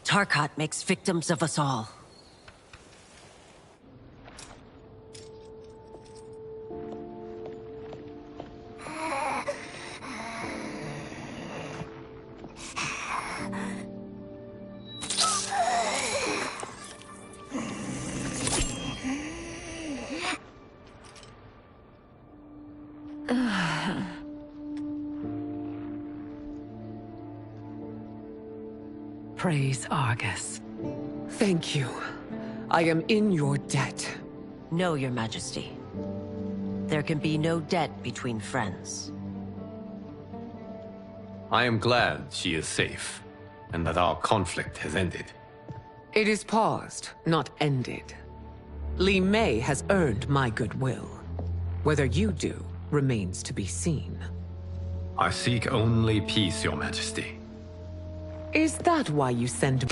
Tarkat makes victims of us all. Praise Argus. Thank you. I am in your debt. No, Your Majesty. There can be no debt between friends. I am glad she is safe, and that our conflict has ended. It is paused, not ended. Li Mei has earned my goodwill. Whether you do remains to be seen. I seek only peace, Your Majesty. Is that why you send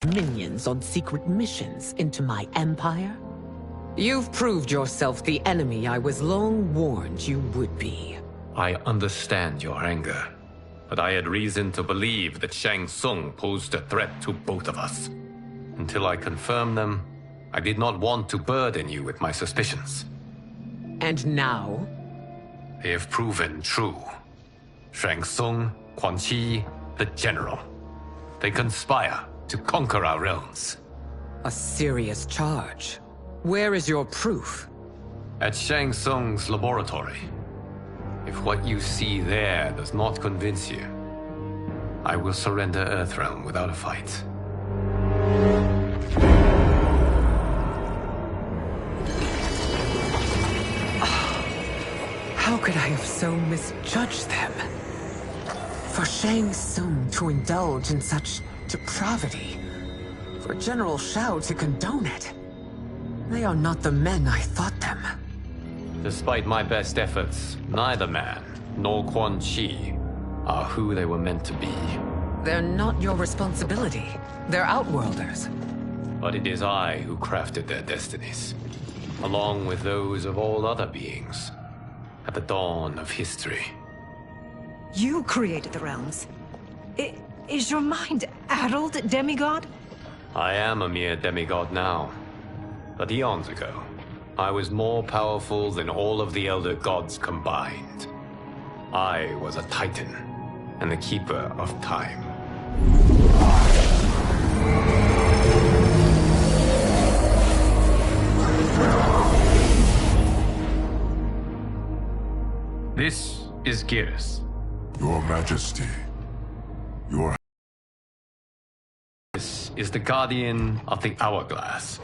minions on secret missions into my empire? You've proved yourself the enemy I was long warned you would be. I understand your anger, but I had reason to believe that Shang Tsung posed a threat to both of us. Until I confirmed them, I did not want to burden you with my suspicions. And now? They have proven true. Shang Tsung, Quan Chi, the General. They conspire to conquer our realms. A serious charge. Where is your proof? At Shang Tsung's laboratory. If what you see there does not convince you, I will surrender Earthrealm without a fight. How could I have so misjudged them? For Shang Tsung to indulge in such depravity, for General Shao to condone it. They are not the men I thought them. Despite my best efforts, neither man nor Quan Chi are who they were meant to be. They're not your responsibility. They're Outworlders. But it is I who crafted their destinies, along with those of all other beings, at the dawn of history. You created the realms. Is your mind addled, demigod? I am a mere demigod now. But eons ago, I was more powerful than all of the Elder Gods combined. I was a Titan, and the Keeper of Time. This is Geras. Your Majesty. This is the Guardian of the Hourglass.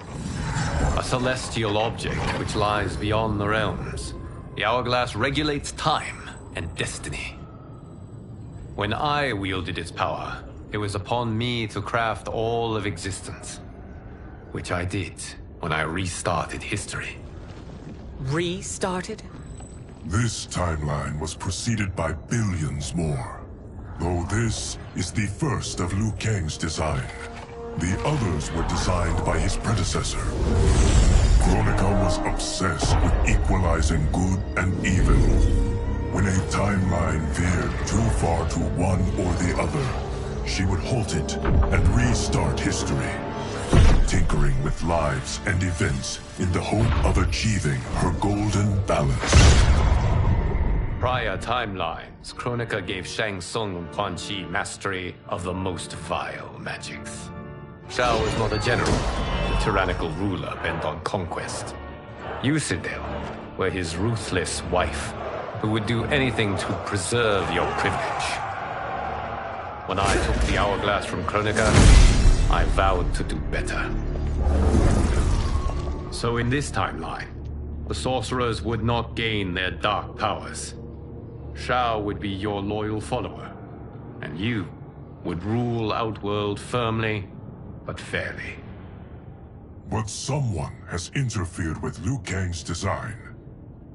A celestial object which lies beyond the realms. The Hourglass regulates time and destiny. When I wielded its power, it was upon me to craft all of existence. Which I did when I restarted history. Restarted? This timeline was preceded by billions more. Though this is the first of Liu Kang's design. The others were designed by his predecessor. Kronika was obsessed with equalizing good and evil. When a timeline veered too far to one or the other, she would halt it and restart history, tinkering with lives and events in the hope of achieving her golden balance. Prior timelines, Kronika gave Shang Tsung and Quan Chi mastery of the most vile magics. Shao was not a general, a tyrannical ruler bent on conquest. You, Sindel, were his ruthless wife, who would do anything to preserve your privilege. When I took the Hourglass from Kronika, I vowed to do better. So in this timeline, the sorcerers would not gain their dark powers. Shao would be your loyal follower, and you would rule Outworld firmly, but fairly. But someone has interfered with Liu Kang's design.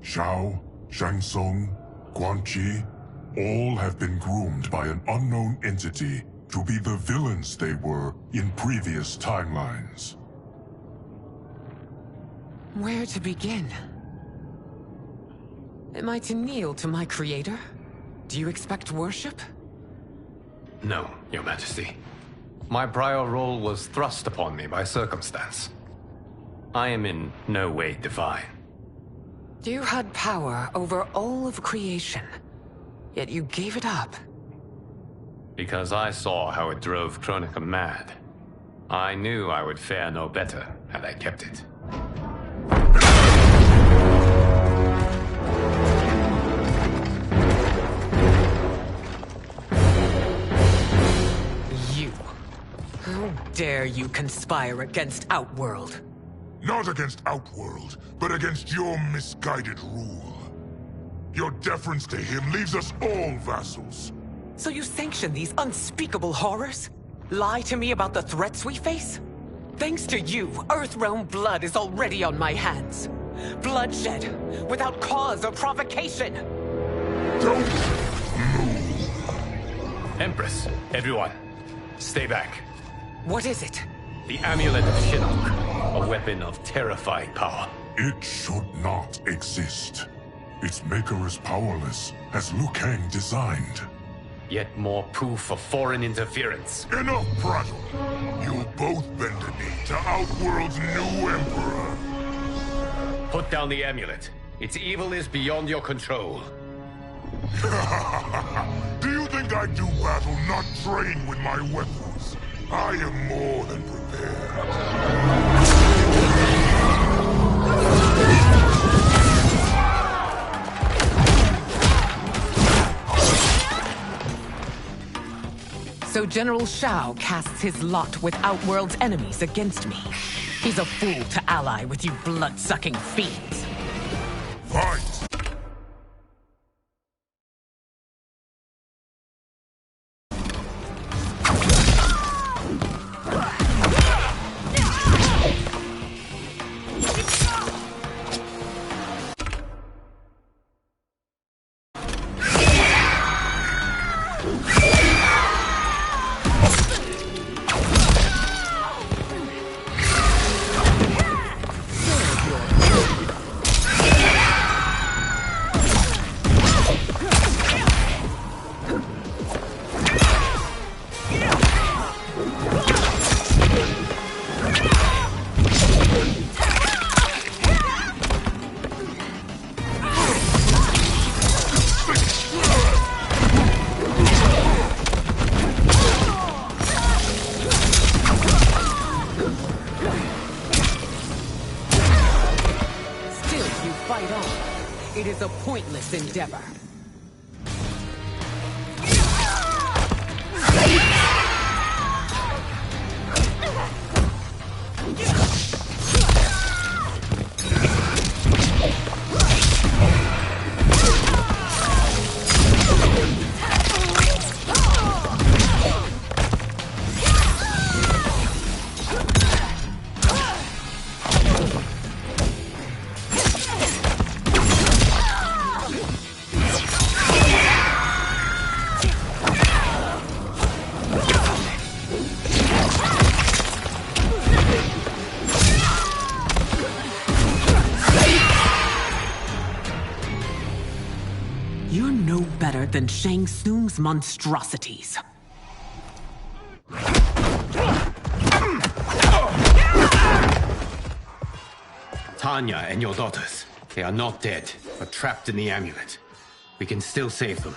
Shao, Shang Tsung, Quan Chi, all have been groomed by an unknown entity to be the villains they were in previous timelines. Where to begin? Am I to kneel to my creator? Do you expect worship? No, Your Majesty. My prior role was thrust upon me by circumstance. I am in no way divine. You had power over all of creation, yet you gave it up. Because I saw how it drove Kronika mad. I knew I would fare no better had I kept it. How dare you conspire against Outworld? Not against Outworld, but against your misguided rule. Your deference to him leaves us all vassals. So you sanction these unspeakable horrors? Lie to me about the threats we face? Thanks to you, Earthrealm blood is already on my hands. Bloodshed, without cause or provocation. Don't move. Empress, everyone, stay back. What is it? The Amulet of Shinnok, a weapon of terrifying power. It should not exist. Its maker is powerless, as Liu Kang designed. Yet more proof of foreign interference. Enough prattle! You'll both bend the knee to Outworld's new Emperor. Put down the amulet. Its evil is beyond your control. Do you think I do battle not trained with my weapons? I am more than prepared. So General Shao casts his lot with Outworld's enemies against me. He's a fool to ally with you blood-sucking fiends. Fight! Fight on. It is a pointless endeavor. You're no better than Shang Tsung's monstrosities. Tanya and your daughters. They are not dead, but trapped in the amulet. We can still save them.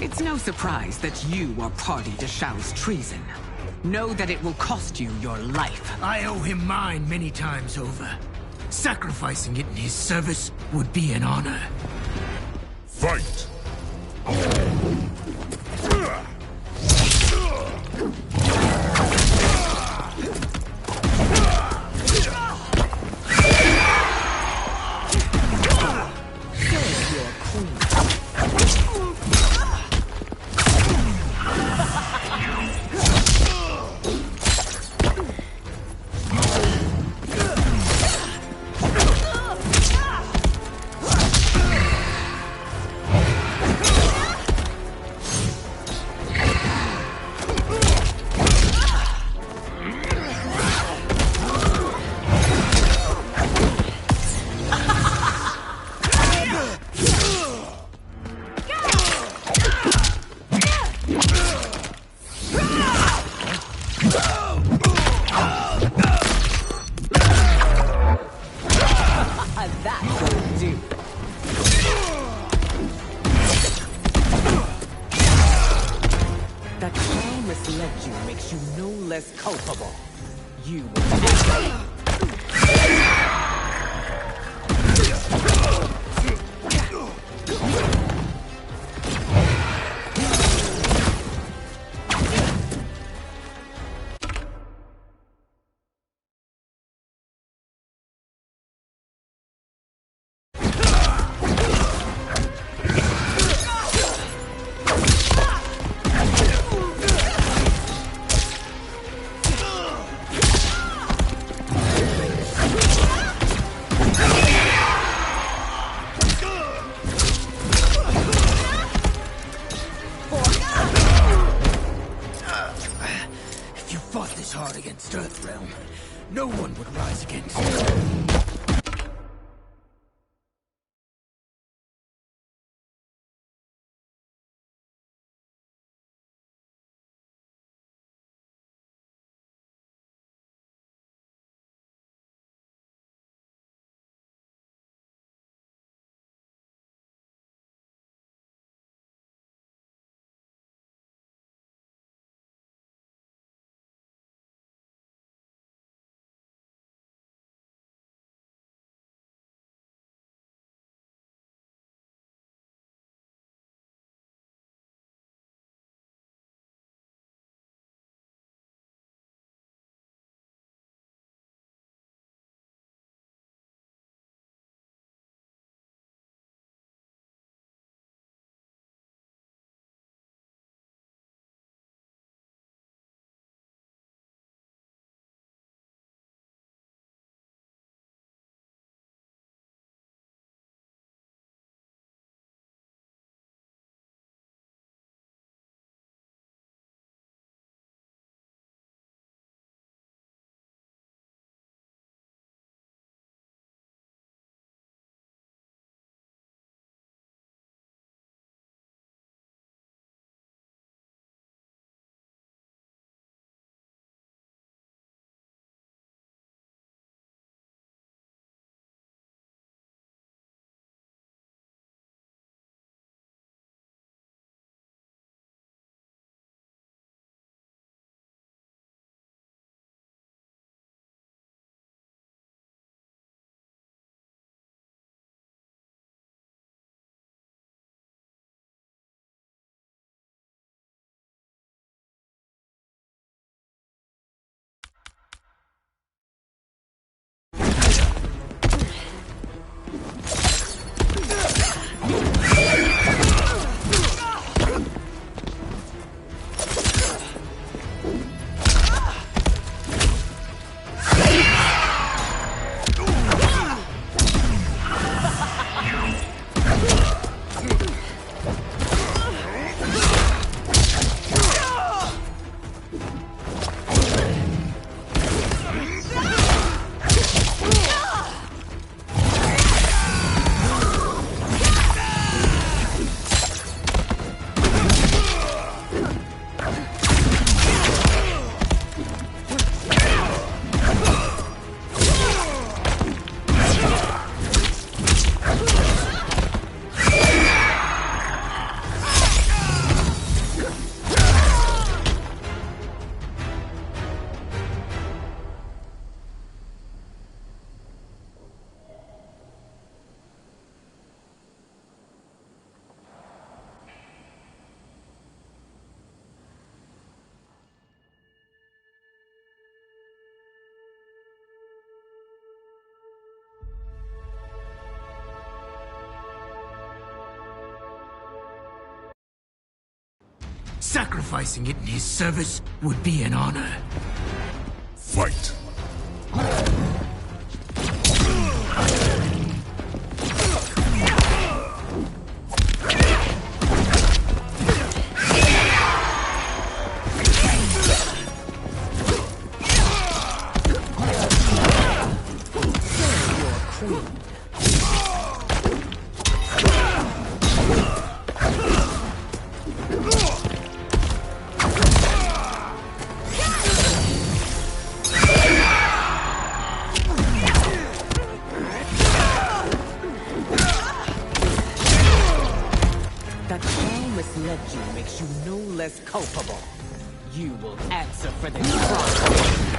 It's no surprise that you are party to Shao's treason. Know that it will cost you your life. I owe him mine many times over. Sacrificing it in his service would be an honor. Fight! That will do. That Shao misled you makes you no less culpable. You will Sacrificing it in his service would be an honor. Fight! That Shao misled you makes you no less culpable. You will answer for this crime.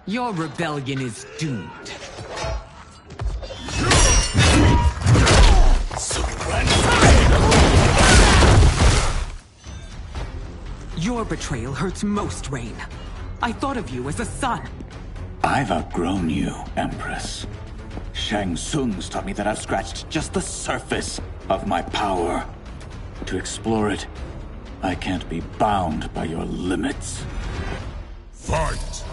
Your rebellion is doomed. Your betrayal hurts most, Rain. I thought of you as a son. I've outgrown you, Empress. Shang Tsung's taught me that I've scratched just the surface of my power. To explore it, I can't be bound by your limits. Fight!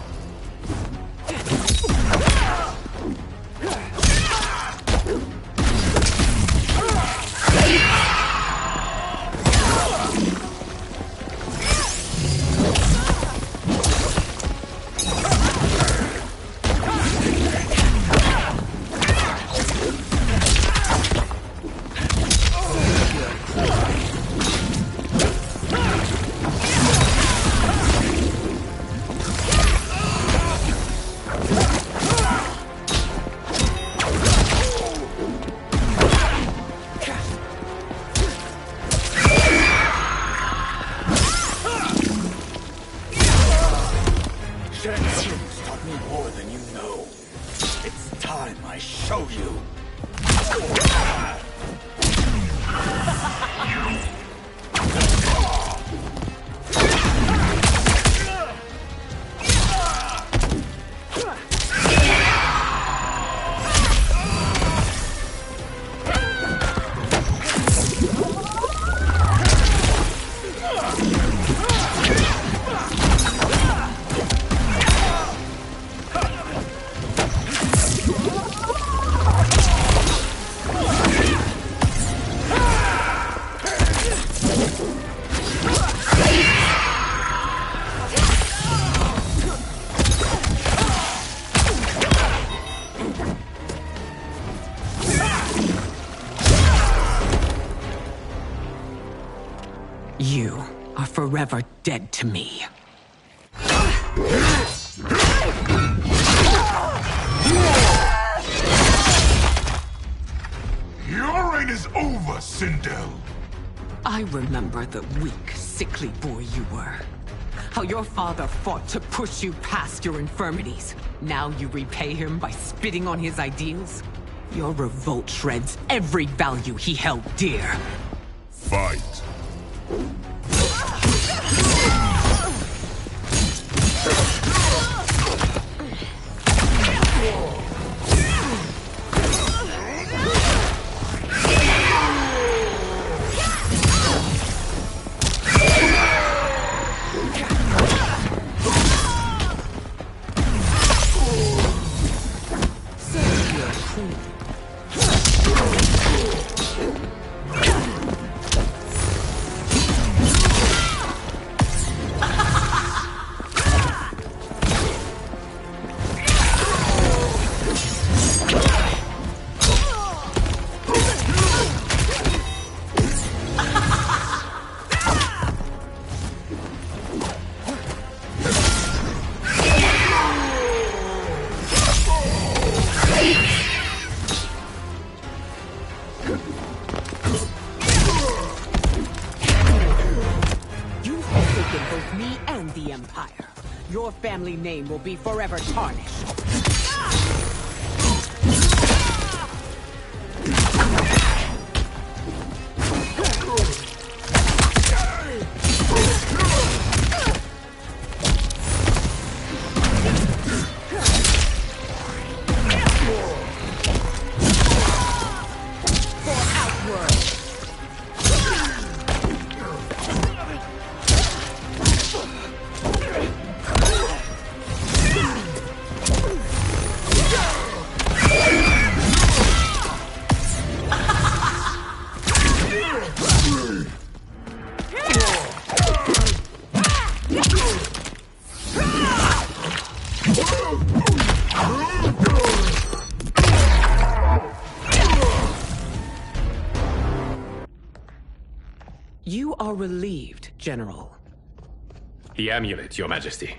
Shang Tsung's taught me more than you know. It's time I show you. You are forever dead to me. Your reign is over, Sindel! I remember the weak, sickly boy you were. How your father fought to push you past your infirmities. Now you repay him by spitting on his ideals? Your revolt shreds every value he held dear. Fight! both me and the Empire. Your family name will be forever tarnished. You are relieved, General. The amulet, Your Majesty.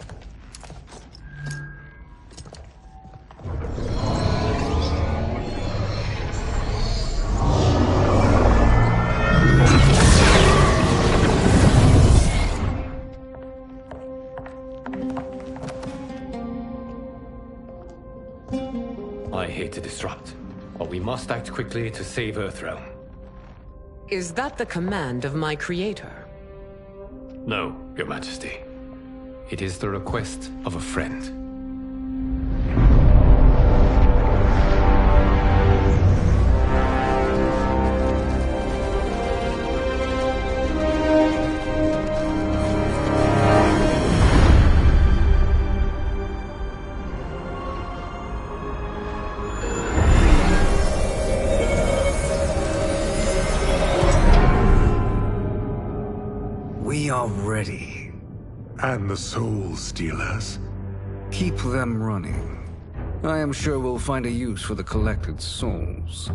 I hate to disrupt, but we must act quickly to save Earthrealm. Is that the command of my creator? No, Your Majesty. It is the request of a friend. We are ready. And the Soul Stealers? Keep them running. I am sure we'll find a use for the collected souls.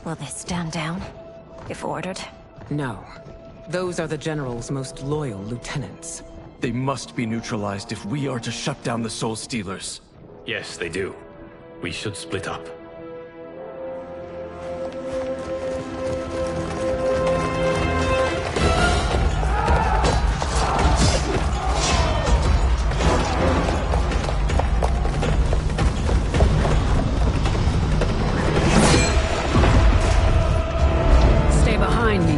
Will they stand down, if ordered? No. Those are the General's most loyal lieutenants. They must be neutralized if we are to shut down the Soul Stealers. Yes, they do. We should split up.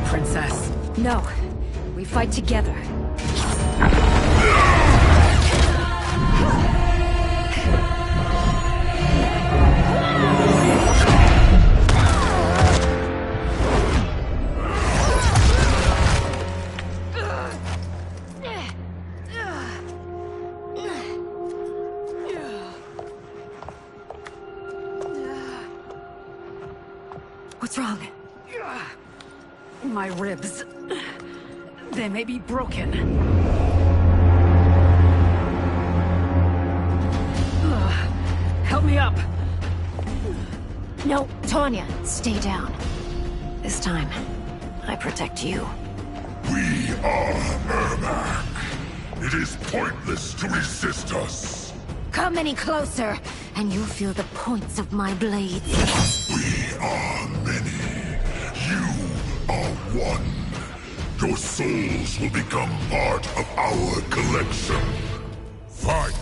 Princess. No. We fight together. What's wrong? My ribs. They may be broken. Help me up. No, Tanya, stay down. This time, I protect you. We are Ermac. It is pointless to resist us. Come any closer, and you'll feel the points of my blades. We are many. You are one. Your souls will become part of our collection. Fight!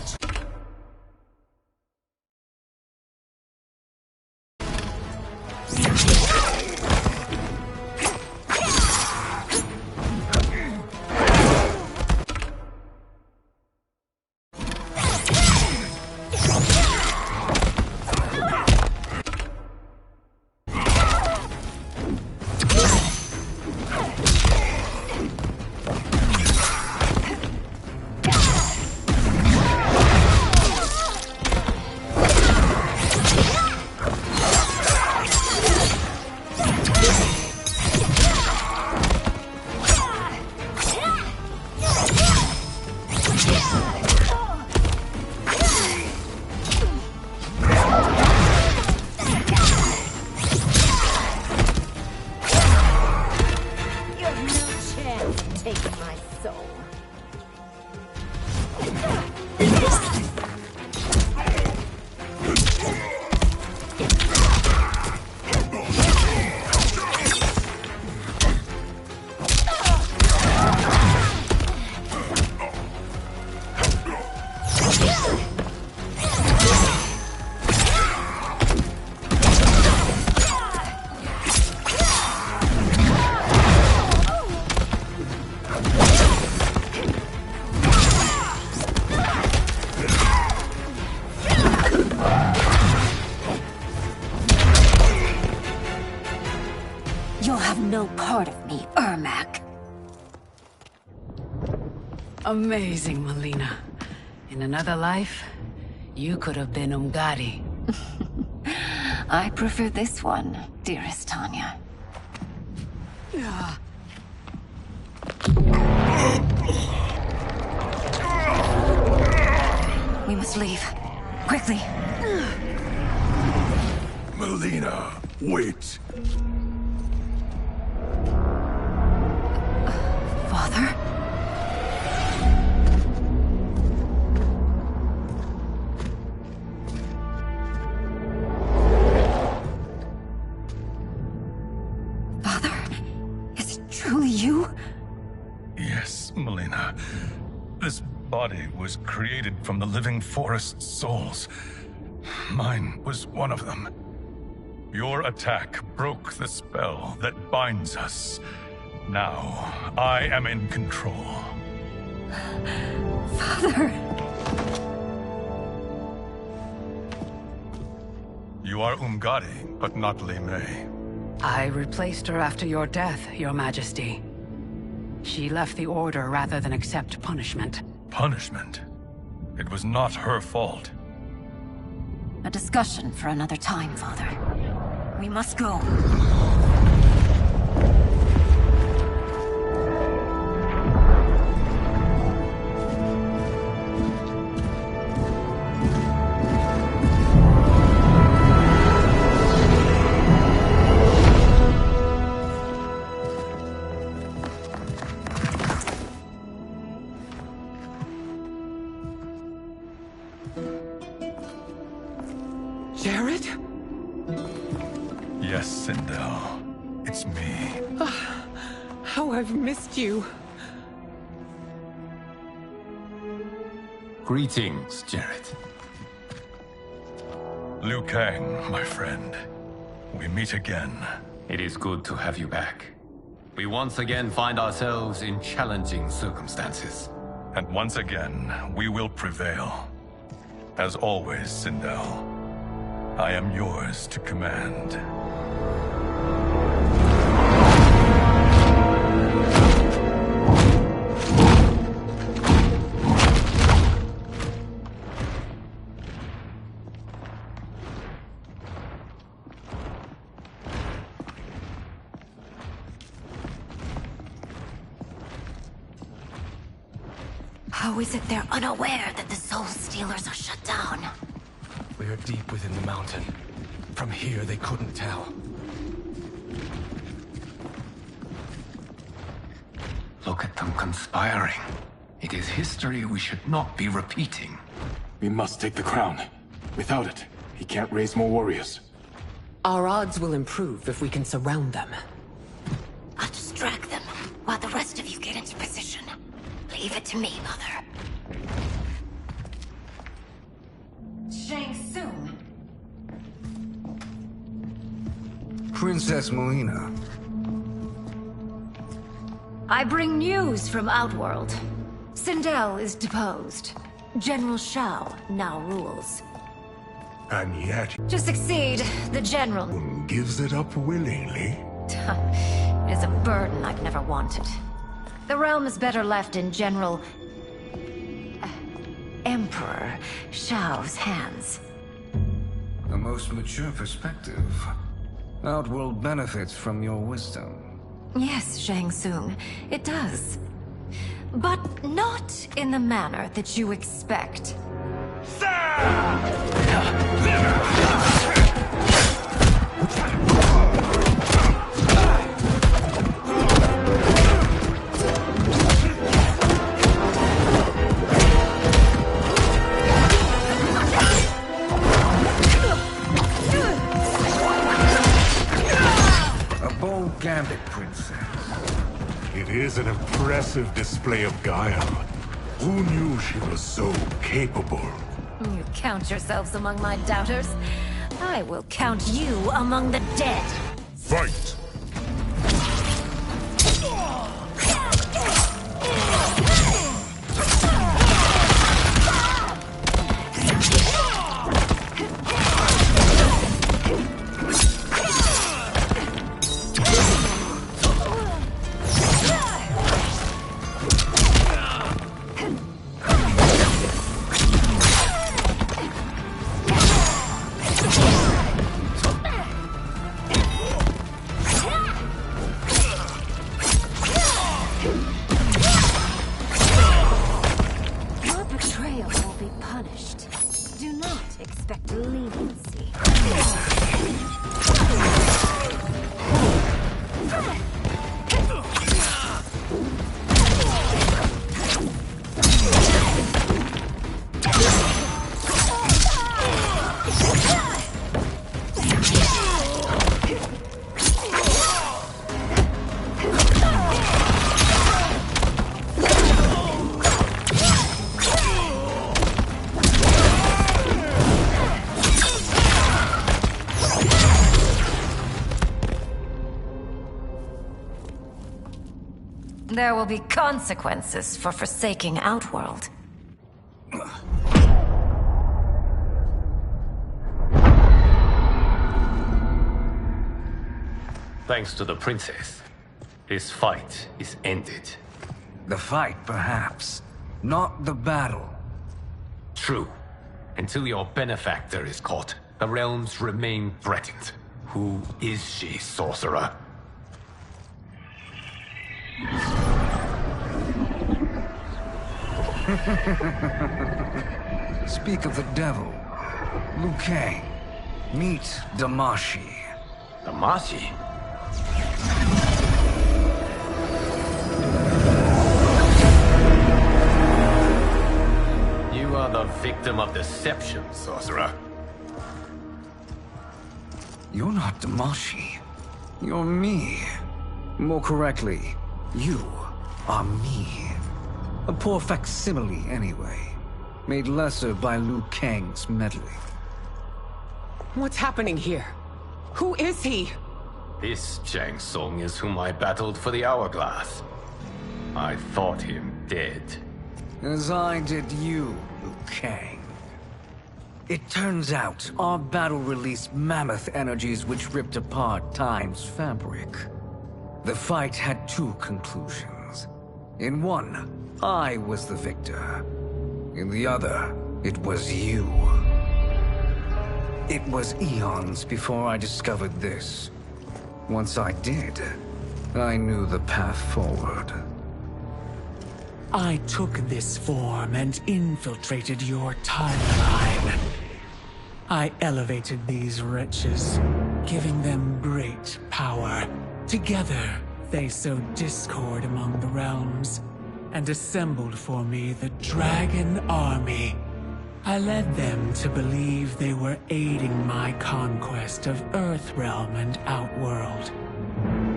have no part of me, Ermac. Amazing, Melina. In another life, you could have been Umgadi. I prefer this one, dearest Tanya. We must leave. Quickly. Melina, wait. Father? Father? Is it truly you? Yes, Melina. This body was created from the living forest's souls. Mine was one of them. Your attack broke the spell that binds us. Now, I am in control. Father! You are Umgadi, but not Li Mei. I replaced her after your death, Your Majesty. She left the Order rather than accept punishment. Punishment? It was not her fault. A discussion for another time, Father. We must go. Jared? Yes, Sindel. It's me. How I've missed you. Greetings, Jared. Liu Kang, my friend. We meet again. It is good to have you back. We once again find ourselves in challenging circumstances. And once again, we will prevail. As always, Sindel, I am yours to command. How is it they're unaware that the Soul Stealers are shut down? We are deep within the mountain. From here, they couldn't tell. Look at them conspiring. It is history we should not be repeating. We must take the crown. Without it, he can't raise more warriors. Our odds will improve if we can surround them. I'll distract them while the rest of you get into position. Leave it to me, Mother. Shang Tsung. Princess Melina. I bring news from Outworld. Sindel is deposed. General Shao now rules. And yet, To succeed, the General gives it up willingly. it is a burden I've never wanted. The realm is better left in General... Emperor Shao's hands. A most mature perspective. Outworld benefits from your wisdom. Yes, Shang Tsung, it does. But not in the manner that you expect. A bold gambit, princess. It is an impressive display of guile. Who knew she was so capable? You count yourselves among my doubters. I will count you among the dead. Fight! There will be consequences for forsaking Outworld. Thanks to the princess, this fight is ended. The fight, perhaps. Not the battle. True. Until your benefactor is caught, the realms remain threatened. Who is she, sorcerer? Speak of the devil. Liu Kang. Meet Damashi. Damashi? You are the victim of deception, sorcerer. You're not Damashi. You're me. More correctly, you are me. A poor facsimile, anyway. Made lesser by Liu Kang's meddling. What's happening here? Who is he? This Shang Tsung is whom I battled for the Hourglass. I thought him dead. As I did you, Liu Kang. It turns out our battle released mammoth energies which ripped apart time's fabric. The fight had two conclusions. In one, I was the victor. In the other, it was you. It was eons before I discovered this. Once I did, I knew the path forward. I took this form and infiltrated your timeline. I elevated these wretches, giving them great power. Together, they sowed discord among the realms, and assembled for me the Dragon Army. I led them to believe they were aiding my conquest of Earthrealm and Outworld.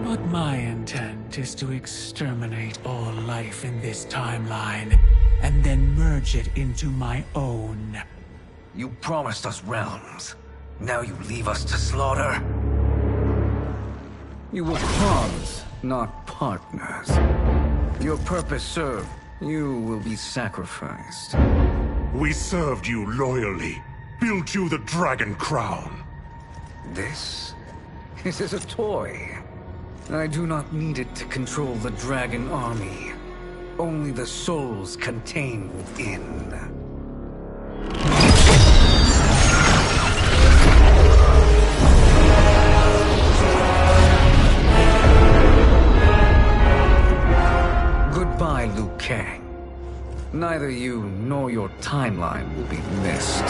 But my intent is to exterminate all life in this timeline, and then merge it into my own. You promised us realms. Now you leave us to slaughter? You were pawns, not partners. Your purpose served. You will be sacrificed. We served you loyally, built you the Dragon Crown. This is a toy. I do not need it to control the Dragon Army. Only the souls contained within. Goodbye, Liu Kang. Neither you nor your timeline will be missed.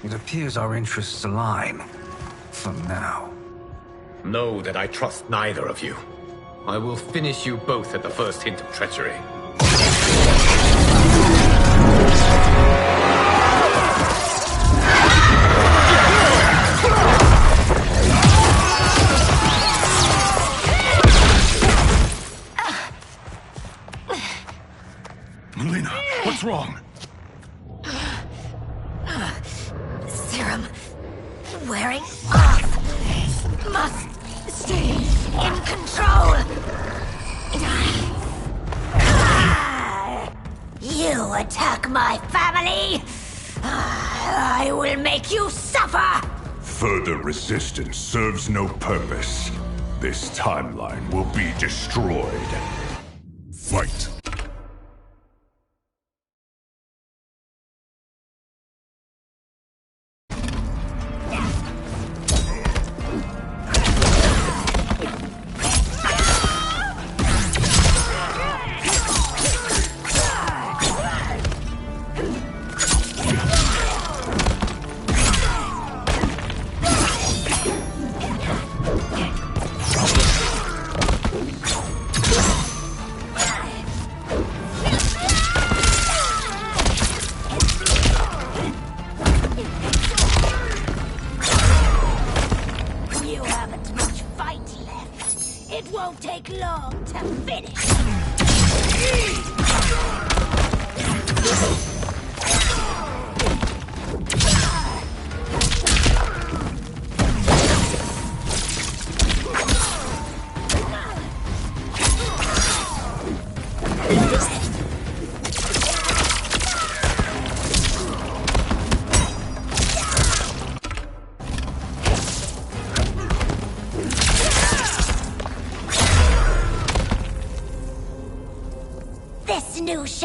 It appears our interests align. For now. Know that I trust neither of you. I will finish you both at the first hint of treachery. Mileena, what's wrong? Serum wearing off. Must stay in control. You attack my family. I will make you suffer. Further resistance serves no purpose. This timeline will be destroyed. Fight.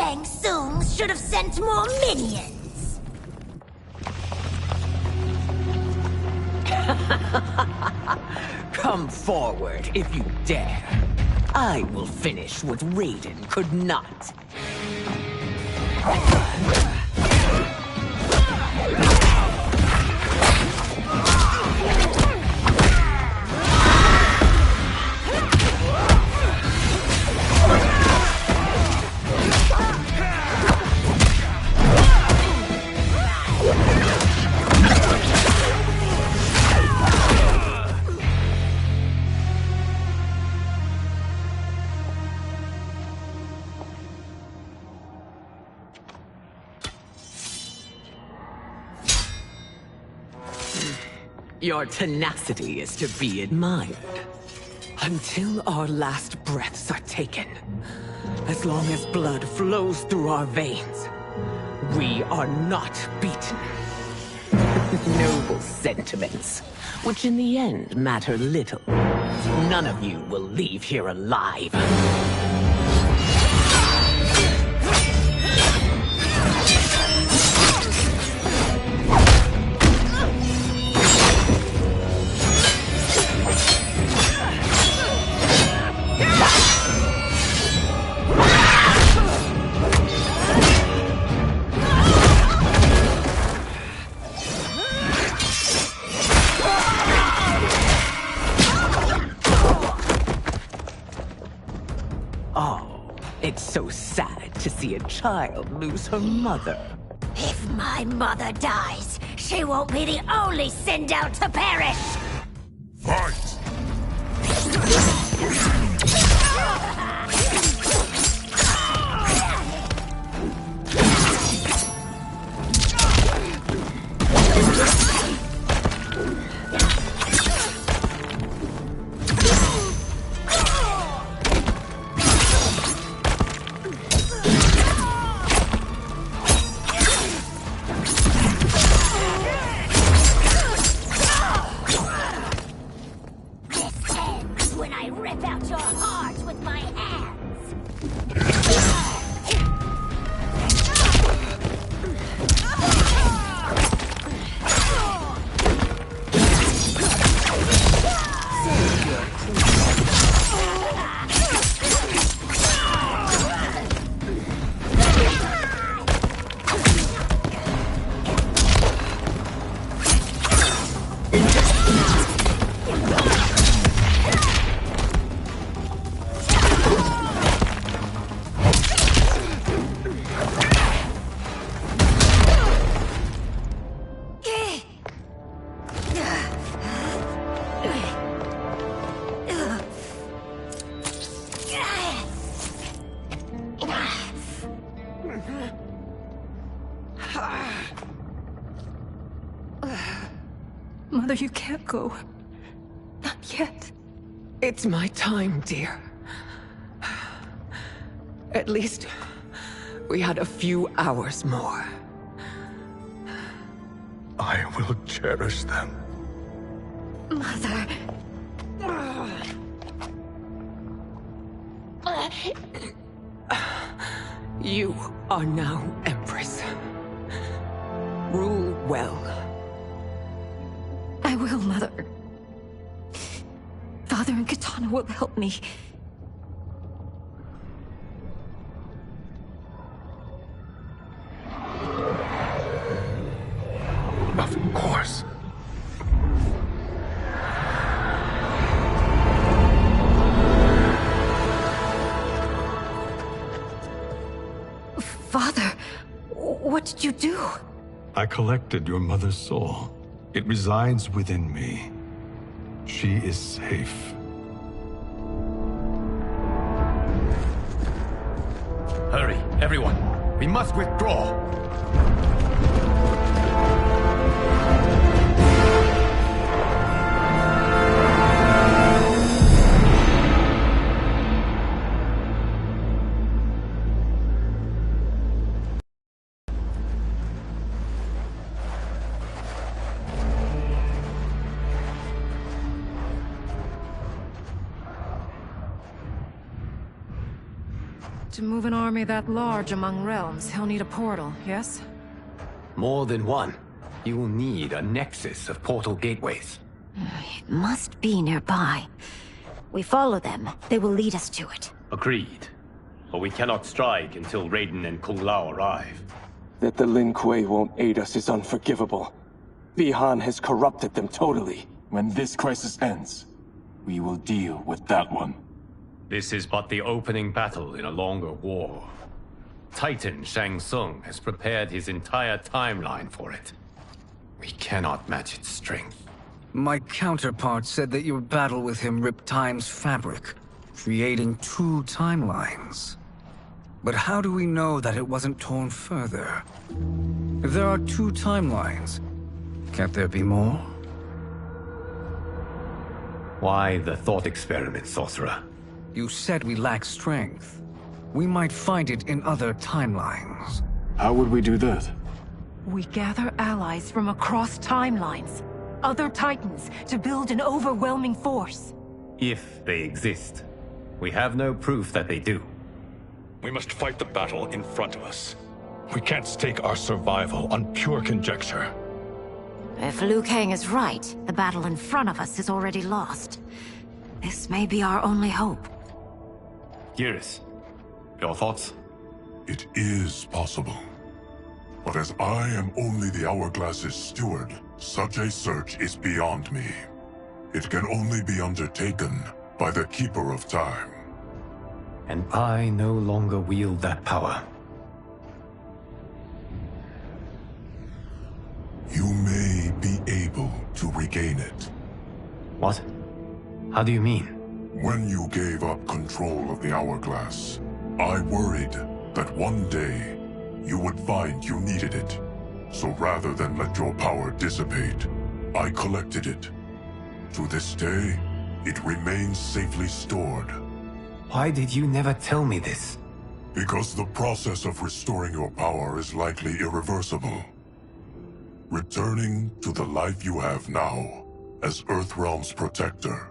Shang Tsung should have sent more minions. Come forward if you dare. I will finish what Raiden could not. Your tenacity is to be admired. Until our last breaths are taken, as long as blood flows through our veins, we are not beaten. Noble sentiments, which in the end matter little. None of you will leave here alive. It's so sad to see a child lose her mother. If my mother dies, she won't be the only Sindel to perish! Fight! Mother, you can't go. Not yet. It's my time, dear. At least, we had a few hours more. I will cherish them. Mother... You are now Empress. Rule well. I will, Mother. Father and Kitana will help me. Of course. Father, what did you do? I collected your mother's soul. It resides within me. She is safe. Hurry, everyone. We must withdraw. To move an army that large among realms, he'll need a portal, yes? More than one. You will need a nexus of portal gateways. It must be nearby. We follow them, they will lead us to it. Agreed. But we cannot strike until Raiden and Kung Lao arrive. That the Lin Kuei won't aid us is unforgivable. Bi-Han has corrupted them totally. When this crisis ends, we will deal with that one. This is but the opening battle in a longer war. Titan Shang Tsung has prepared his entire timeline for it. We cannot match its strength. My counterpart said that your battle with him ripped time's fabric, creating 2 timelines. But how do we know that it wasn't torn further? If there are 2 timelines, can't there be more? Why the thought experiment, Sorcerer? You said we lack strength. We might find it in other timelines. How would we do that? We gather allies from across timelines, other Titans, to build an overwhelming force. If they exist. We have no proof that they do. We must fight the battle in front of us. We can't stake our survival on pure conjecture. If Liu Kang is right, the battle in front of us is already lost. This may be our only hope. Geras, your thoughts? It is possible. But as I am only the Hourglass's steward, such a search is beyond me. It can only be undertaken by the Keeper of Time. And I no longer wield that power. You may be able to regain it. What? How do you mean? When you gave up control of the Hourglass, I worried that one day you would find you needed it. So rather than let your power dissipate, I collected it. To this day, it remains safely stored. Why did you never tell me this? Because the process of restoring your power is likely irreversible. Returning to the life you have now, as Earthrealm's protector,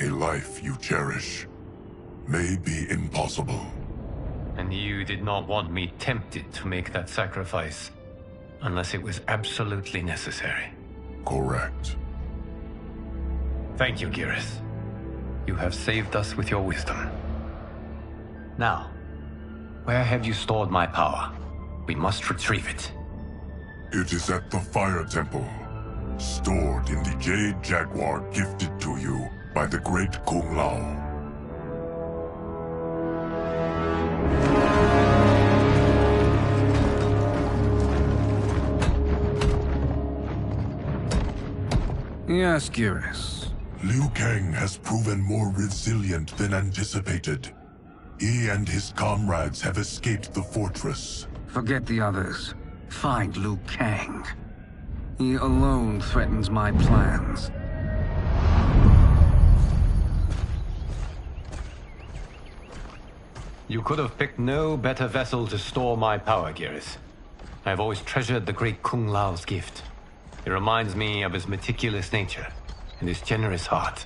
a life you cherish, may be impossible. And you did not want me tempted to make that sacrifice, unless it was absolutely necessary. Correct. Thank you, Geras. You have saved us with your wisdom. Now, where have you stored my power? We must retrieve it. It is at the Fire Temple, stored in the Jade Jaguar gifted to you by the great Kung Lao. Yes, Geras. Liu Kang has proven more resilient than anticipated. He and his comrades have escaped the fortress. Forget the others. Find Liu Kang. He alone threatens my plans. You could have picked no better vessel to store my power, Geras. I have always treasured the great Kung Lao's gift. It reminds me of his meticulous nature and his generous heart.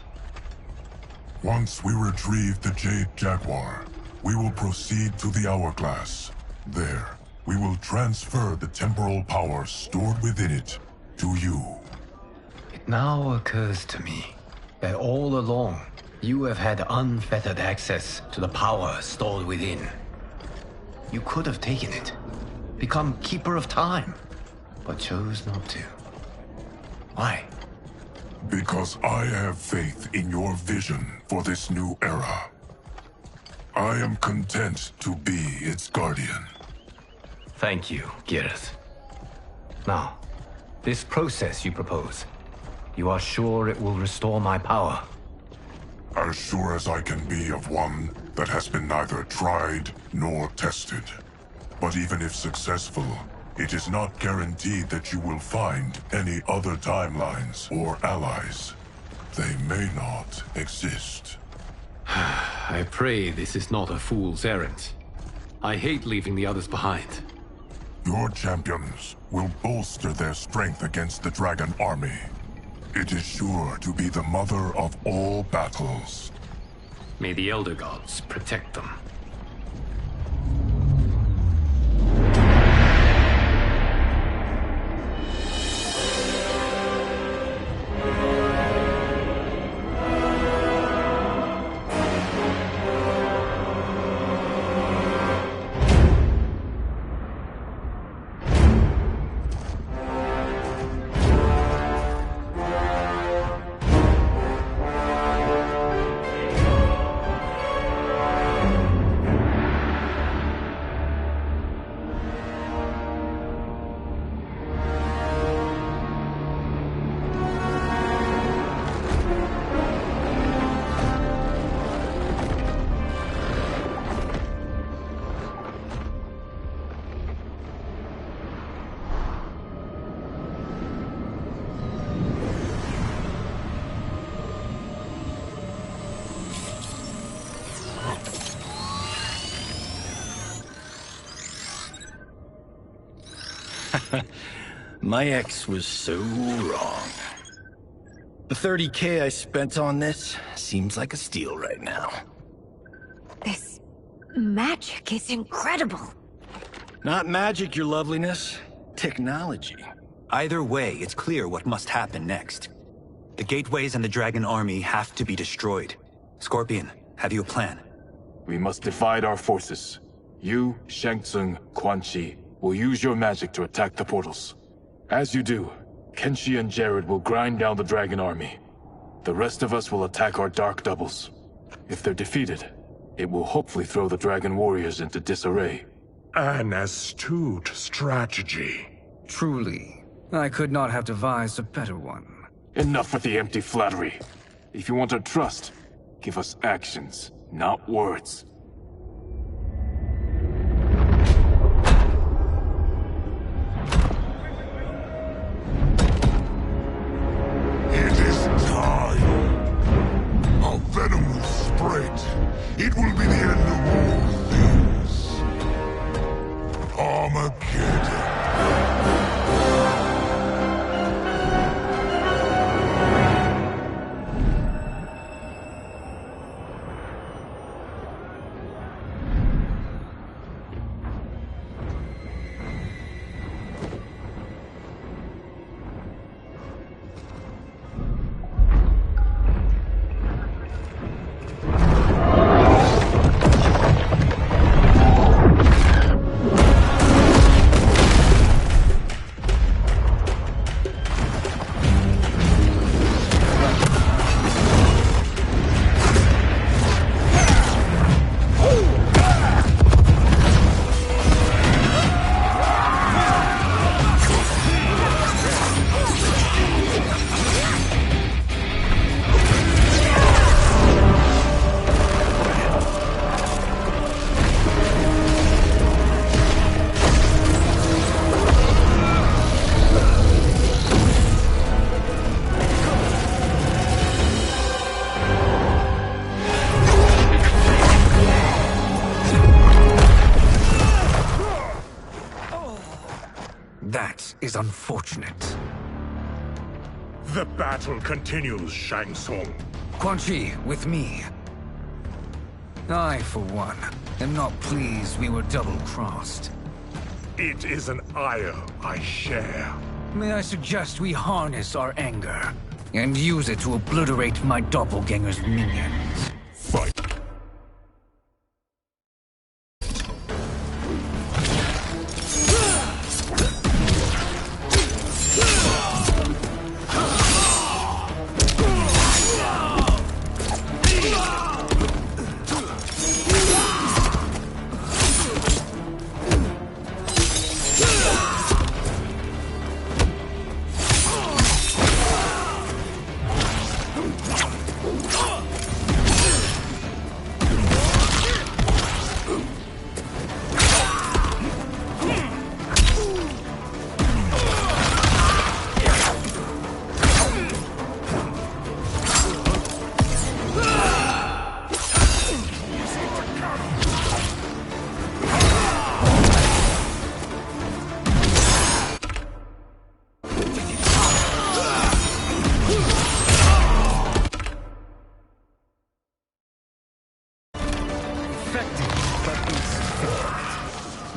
Once we retrieve the Jade Jaguar, we will proceed to the Hourglass. There, we will transfer the temporal power stored within it to you. It now occurs to me that all along, you have had unfettered access to the power stored within. You could have taken it, become Keeper of Time, but chose not to. Why? Because I have faith in your vision for this new era. I am content to be its guardian. Thank you, Geras. Now, this process you propose, you are sure it will restore my power? As sure as I can be of one that has been neither tried nor tested. But even if successful, it is not guaranteed that you will find any other timelines or allies. They may not exist. I pray this is not a fool's errand. I hate leaving the others behind. Your champions will bolster their strength against the Dragon Army. It is sure to be the mother of all battles. May the Elder Gods protect them. My ex was so wrong. The 30K I spent on this seems like a steal right now. This magic is incredible. Not magic, your loveliness. Technology. Either way, it's clear what must happen next. The gateways and the Dragon Army have to be destroyed. Scorpion, have you a plan? We must divide our forces. You, Shang Tsung, Quan Chi will use your magic to attack the portals. As you do, Kenshi and Jared will grind down the Dragon Army. The rest of us will attack our dark doubles. If they're defeated, it will hopefully throw the Dragon Warriors into disarray. An astute strategy. Truly, I could not have devised a better one. Enough with the empty flattery. If you want our trust, give us actions, not words. It is time. Our venom will spread. It will be the end of all things. Armageddon. That is unfortunate. The battle continues, Shang Tsung. Quan Chi, with me. I, for one, am not pleased we were double-crossed. It is an ire I share. May I suggest we harness our anger and use it to obliterate my doppelganger's minions? Fight.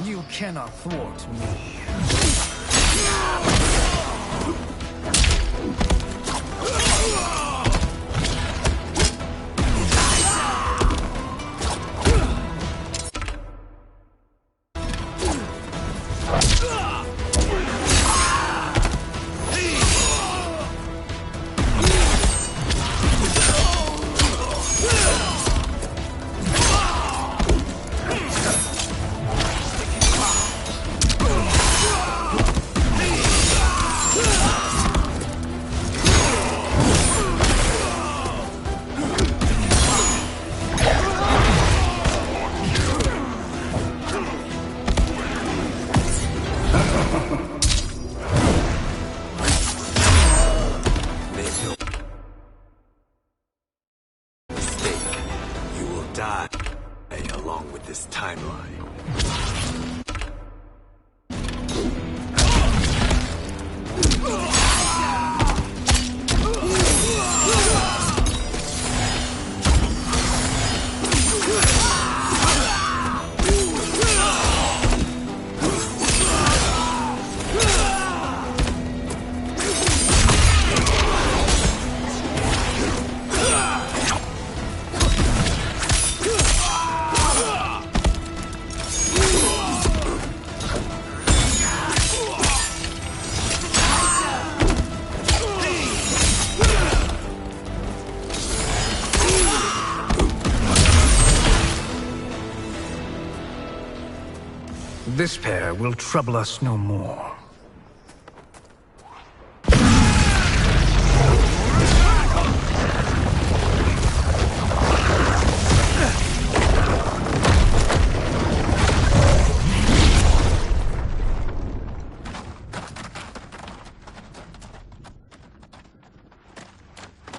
You cannot thwart me. Die along with this timeline. This pair will trouble us no more.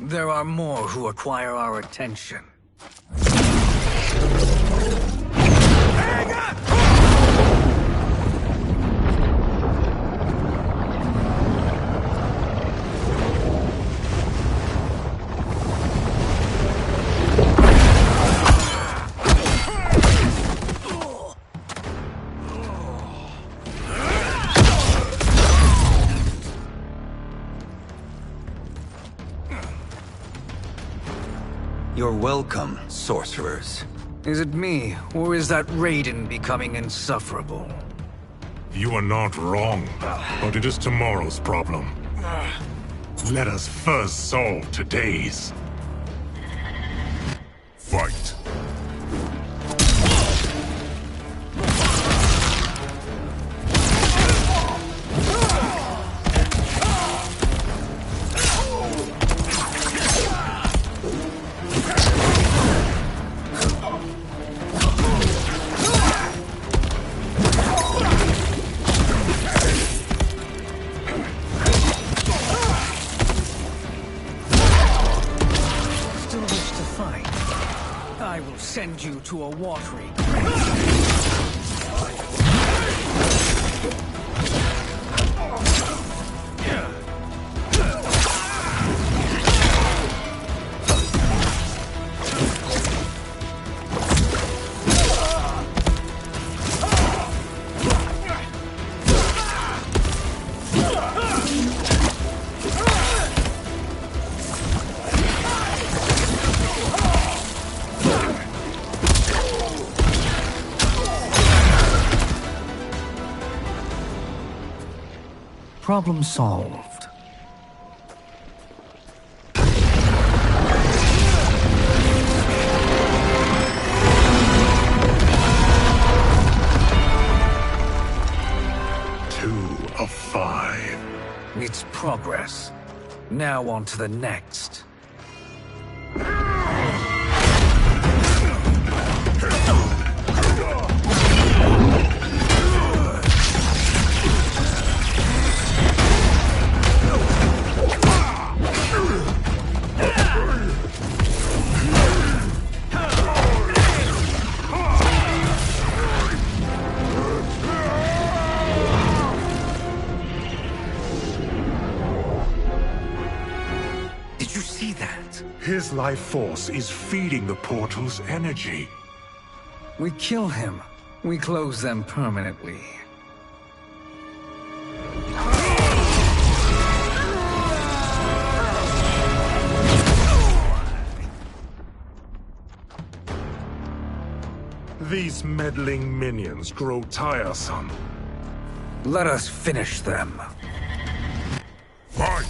There are more who acquire our attention. You're welcome, sorcerers. Is it me, or is that Raiden becoming insufferable? You are not wrong, but it is tomorrow's problem. Let us first solve today's. Fight. Send you to a watering. Problem solved. Two of 5. It's progress. Now on to the next. His life force is feeding the portal's energy. We kill him. We close them permanently. These meddling minions grow tiresome. Let us finish them. Fight!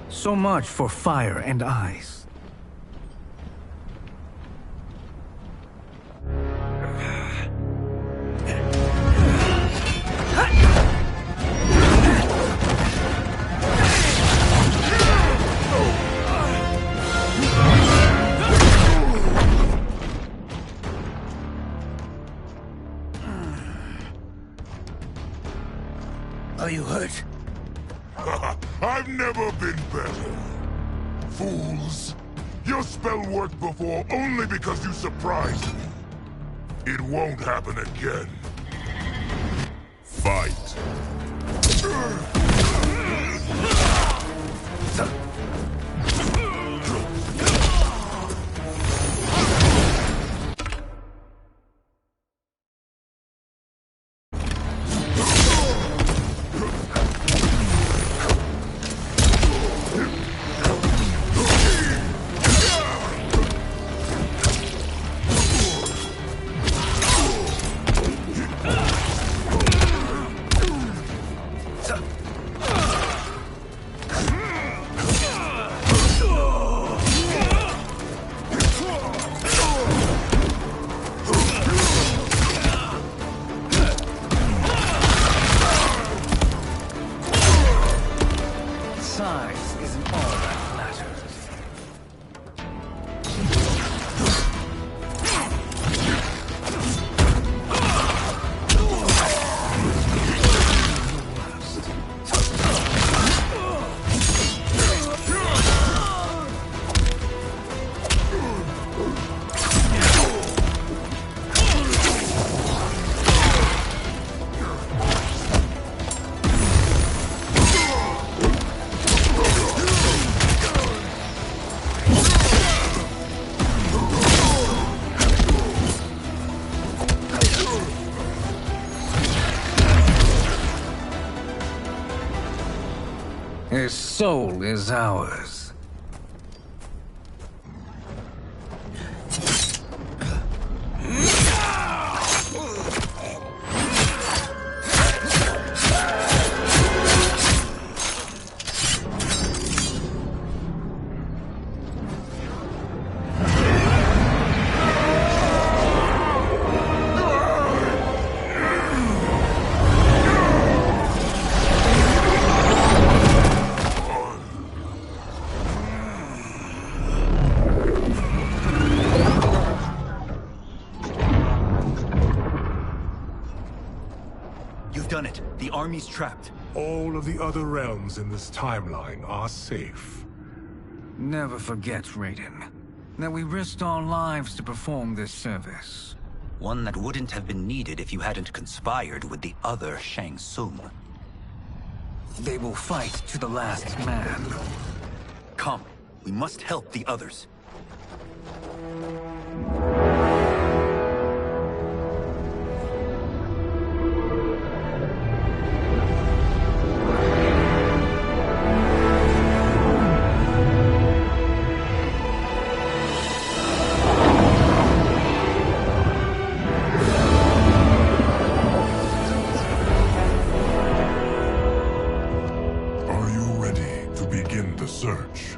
So much for fire and ice. Are you hurt? I've never been better. Fools. Your spell worked before only because you surprised me. It won't happen again. Fight. Size isn't all that matters. His soul is ours. You've done it. The army's trapped. All of the other realms in this timeline are safe. Never forget, Raiden, that we risked our lives to perform this service. One that wouldn't have been needed if you hadn't conspired with the other Shang Tsung. They will fight to the last man. Come, we must help the others. Search.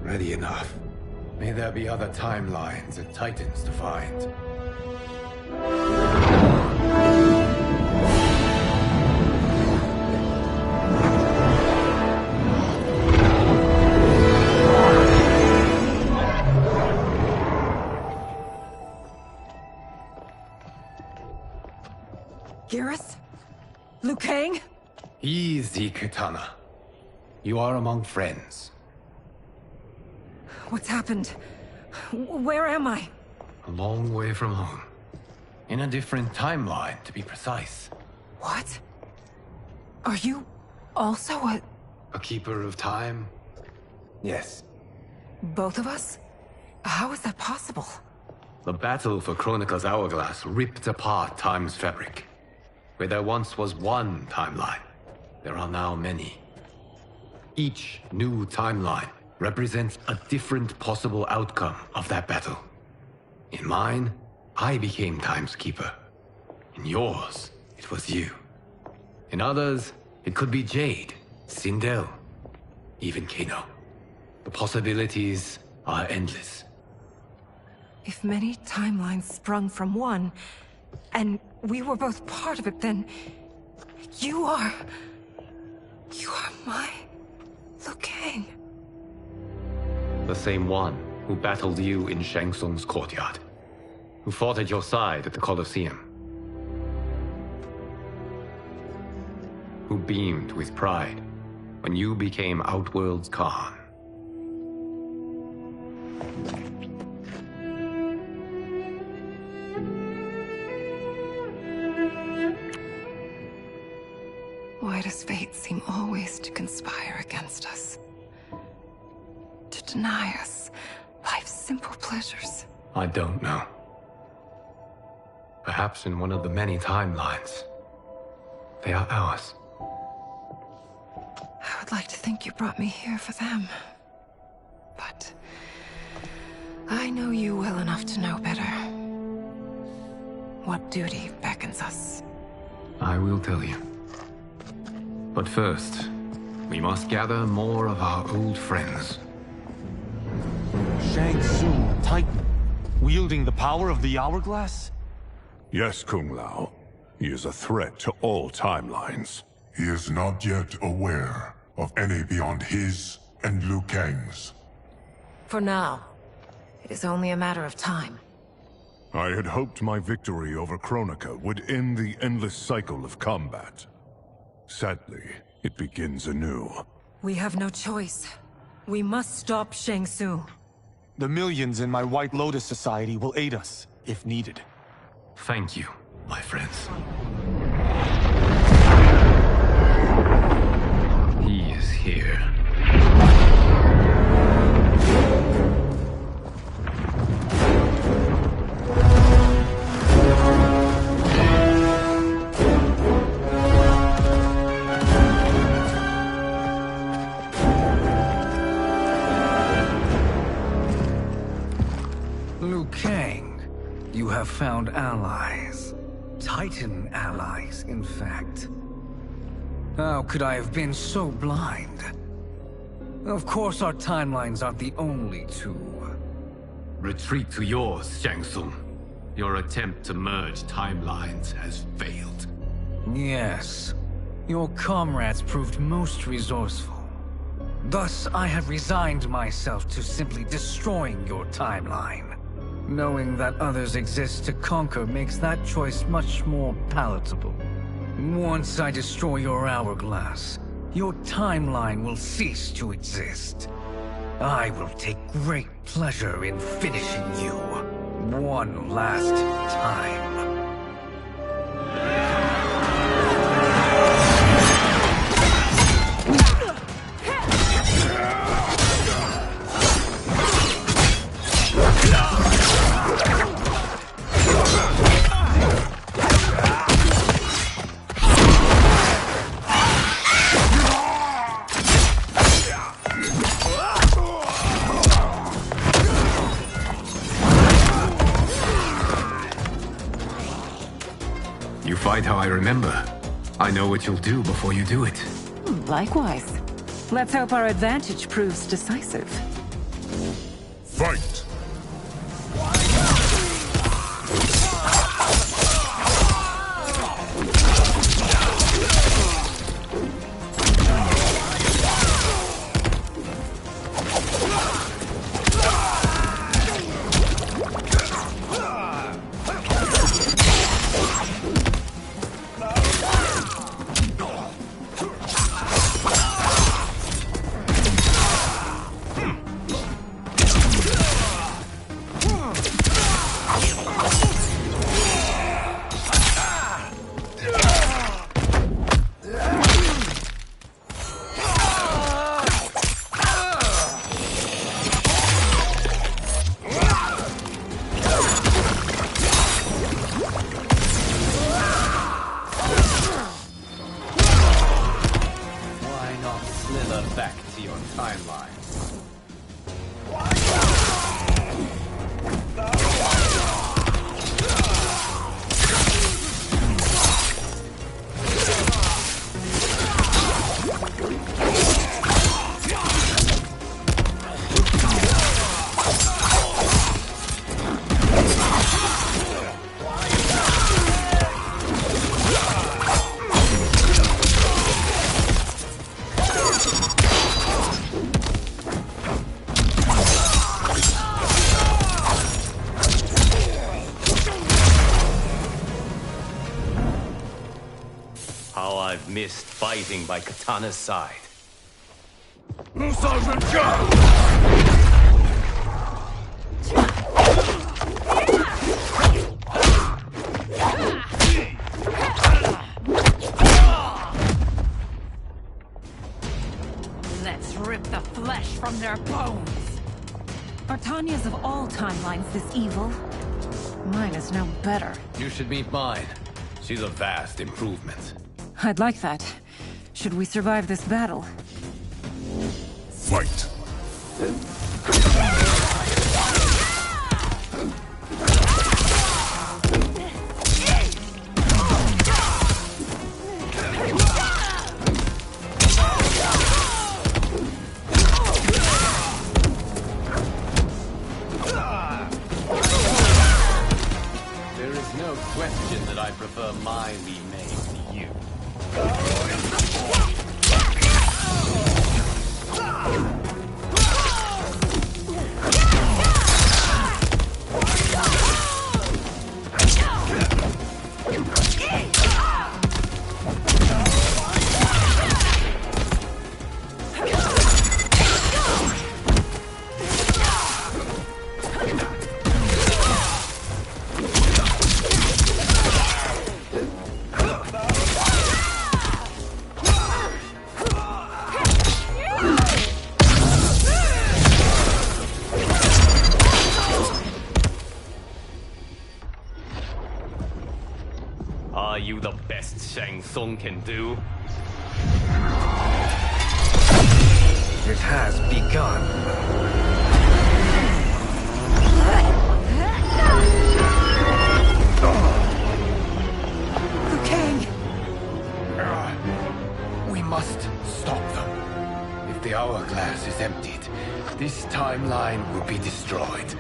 Ready enough. May there be other timelines and titans to find. Garrus? Liu Kang? Easy, Kitana. You are among friends. What's happened? Where am I? A long way from home. In a different timeline, to be precise. What? Are you also a keeper of time? Yes. both of us? How is that possible? The battle for Kronika's hourglass ripped apart time's fabric. Where there once was one timeline, there are now many. Each new timeline represents a different possible outcome of that battle. In mine, I became Time's Keeper. In yours, it was you. In others, it could be Jade, Sindel, even Kano. The possibilities are endless. If many timelines sprung from one, and we were both part of it, then you are my Liu Kang. The same one who battled you in Shang Tsung's courtyard, who fought at your side at the Colosseum, who beamed with pride when you became Outworld's Khan. Why does fate seem always to conspire against us? To deny us life's simple pleasures? I don't know. Perhaps in one of the many timelines, they are ours. I would like to think you brought me here for them. But I know you well enough to know better. What duty beckons us? I will tell you. But first, we must gather more of our old friends. Shang Tsung, Titan, wielding the power of the Hourglass? Yes, Kung Lao. He is a threat to all timelines. He is not yet aware of any beyond his and Liu Kang's. For now, it is only a matter of time. I had hoped my victory over Kronika would end the endless cycle of combat. Sadly, it begins anew. We have no choice. We must stop Shang Tsung. The millions in my White Lotus Society will aid us, if needed. Thank you, my friends. He is here. Liu Kang, you have found allies. Titan allies, in fact. How could I have been so blind? Of course our timelines aren't the only two. Retreat to yours, Shang Tsung. Your attempt to merge timelines has failed. Yes. Your comrades proved most resourceful. Thus, I have resigned myself to simply destroying your timeline. Knowing that others exist to conquer makes that choice much more palatable. Once I destroy your hourglass, your timeline will cease to exist. I will take great pleasure in finishing you one last time. Fight how I remember. I know what you'll do before you do it. Likewise. Let's hope our advantage proves decisive. Fight! I've missed fighting by Katana's side. Sergeant Zhao! Let's rip the flesh from their bones. Are Tanya's of all timelines this evil? Mine is no better. You should meet mine. She's a vast improvement. I'd like that. Should we survive this battle? Fight! There is no question that I prefer mine be made to you. Are you the best Shang Tsung can do? It has begun. Liu Kang! We must stop them. If the hourglass is emptied, this timeline will be destroyed.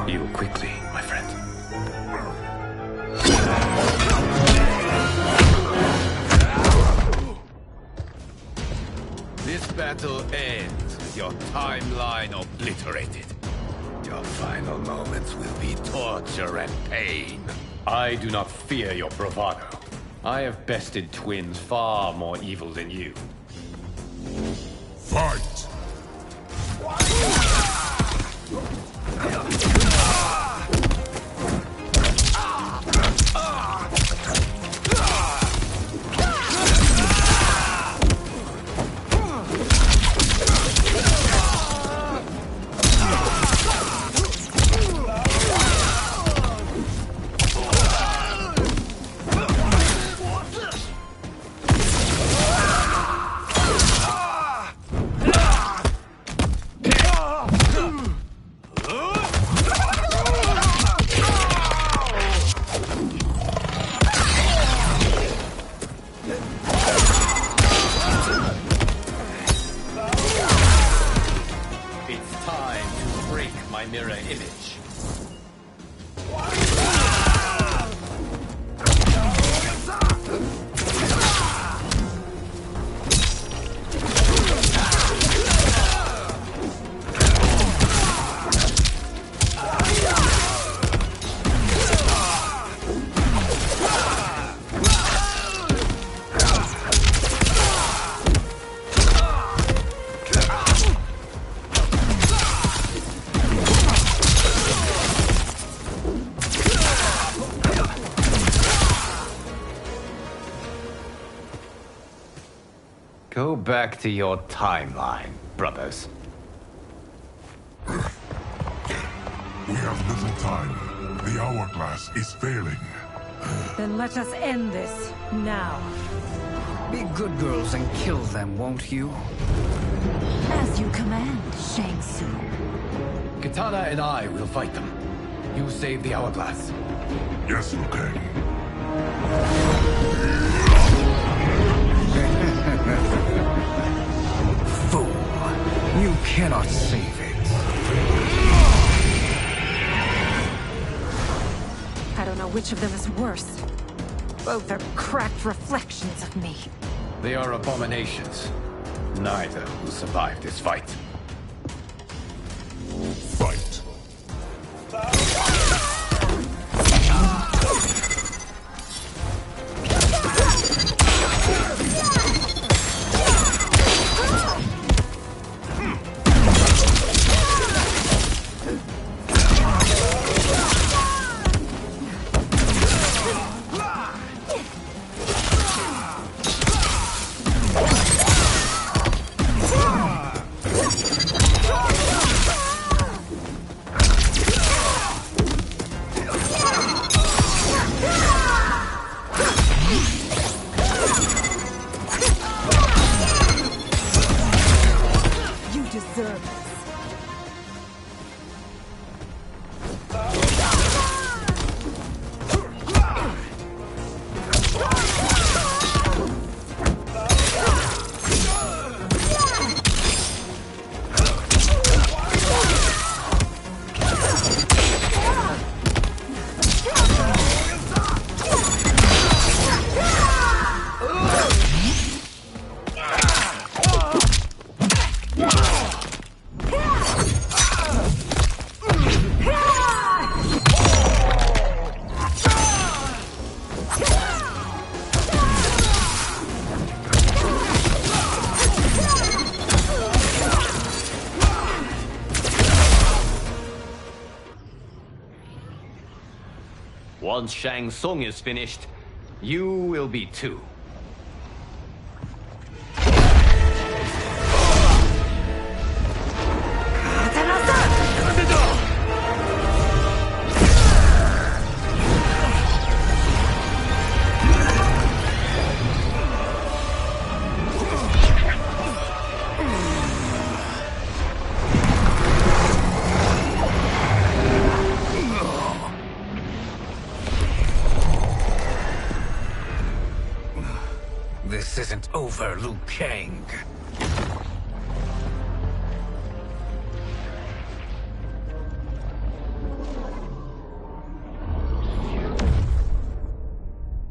Heal quickly, my friend. This battle ends with your timeline obliterated. Your final moments will be torture and pain. I do not fear your bravado. I have bested twins far more evil than you. Fight! It's time to break my mirror image. Go back to your timeline, brothers. We have little time. The hourglass is failing. Then let us end this, now. Be good girls and kill them, won't you? As you command, Shang Tsung. Katana and I will fight them. You save the hourglass. Yes, Liu Kang. Fool. You cannot save it. I don't know which of them is worse. Both are cracked reflections of me. They are abominations. Neither will survive this fight. Fight. once Shang Tsung is finished, you will be too. This isn't over, Liu Kang.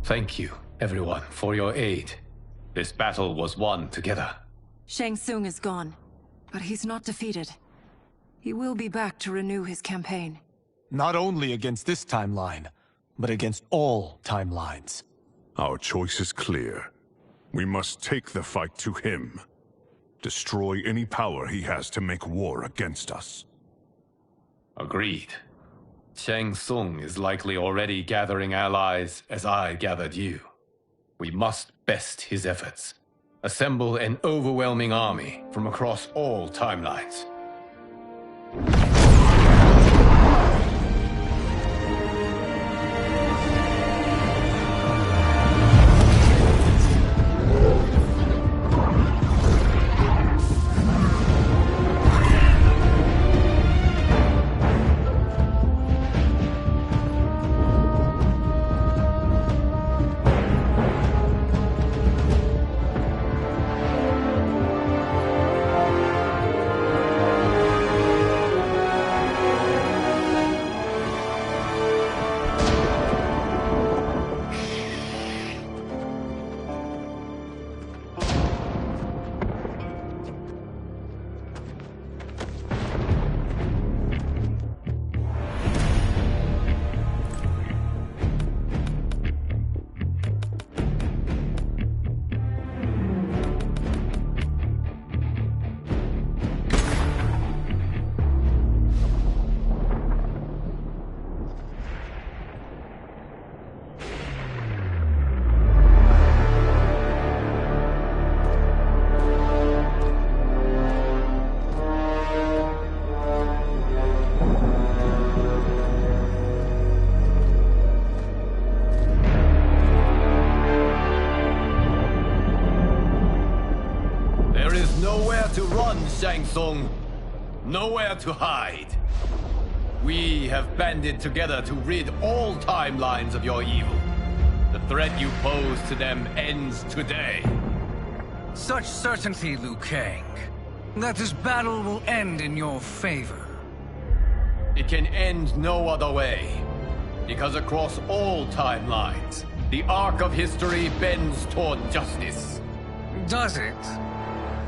Thank you, everyone, for your aid. This battle was won together. Shang Tsung is gone, but he's not defeated. He will be back to renew his campaign. Not only against this timeline, but against all timelines. Our choice is clear. We must take the fight to him. Destroy any power he has to make war against us. Agreed. Shang Tsung is likely already gathering allies as I gathered you. We must best his efforts. Assemble an overwhelming army from across all timelines. To run, Shang Tsung. Nowhere to hide. We have banded together to rid all timelines of your evil. The threat you pose to them ends today. Such certainty, Liu Kang, that this battle will end in your favor. It can end no other way. Because across all timelines, the arc of history bends toward justice. Does it?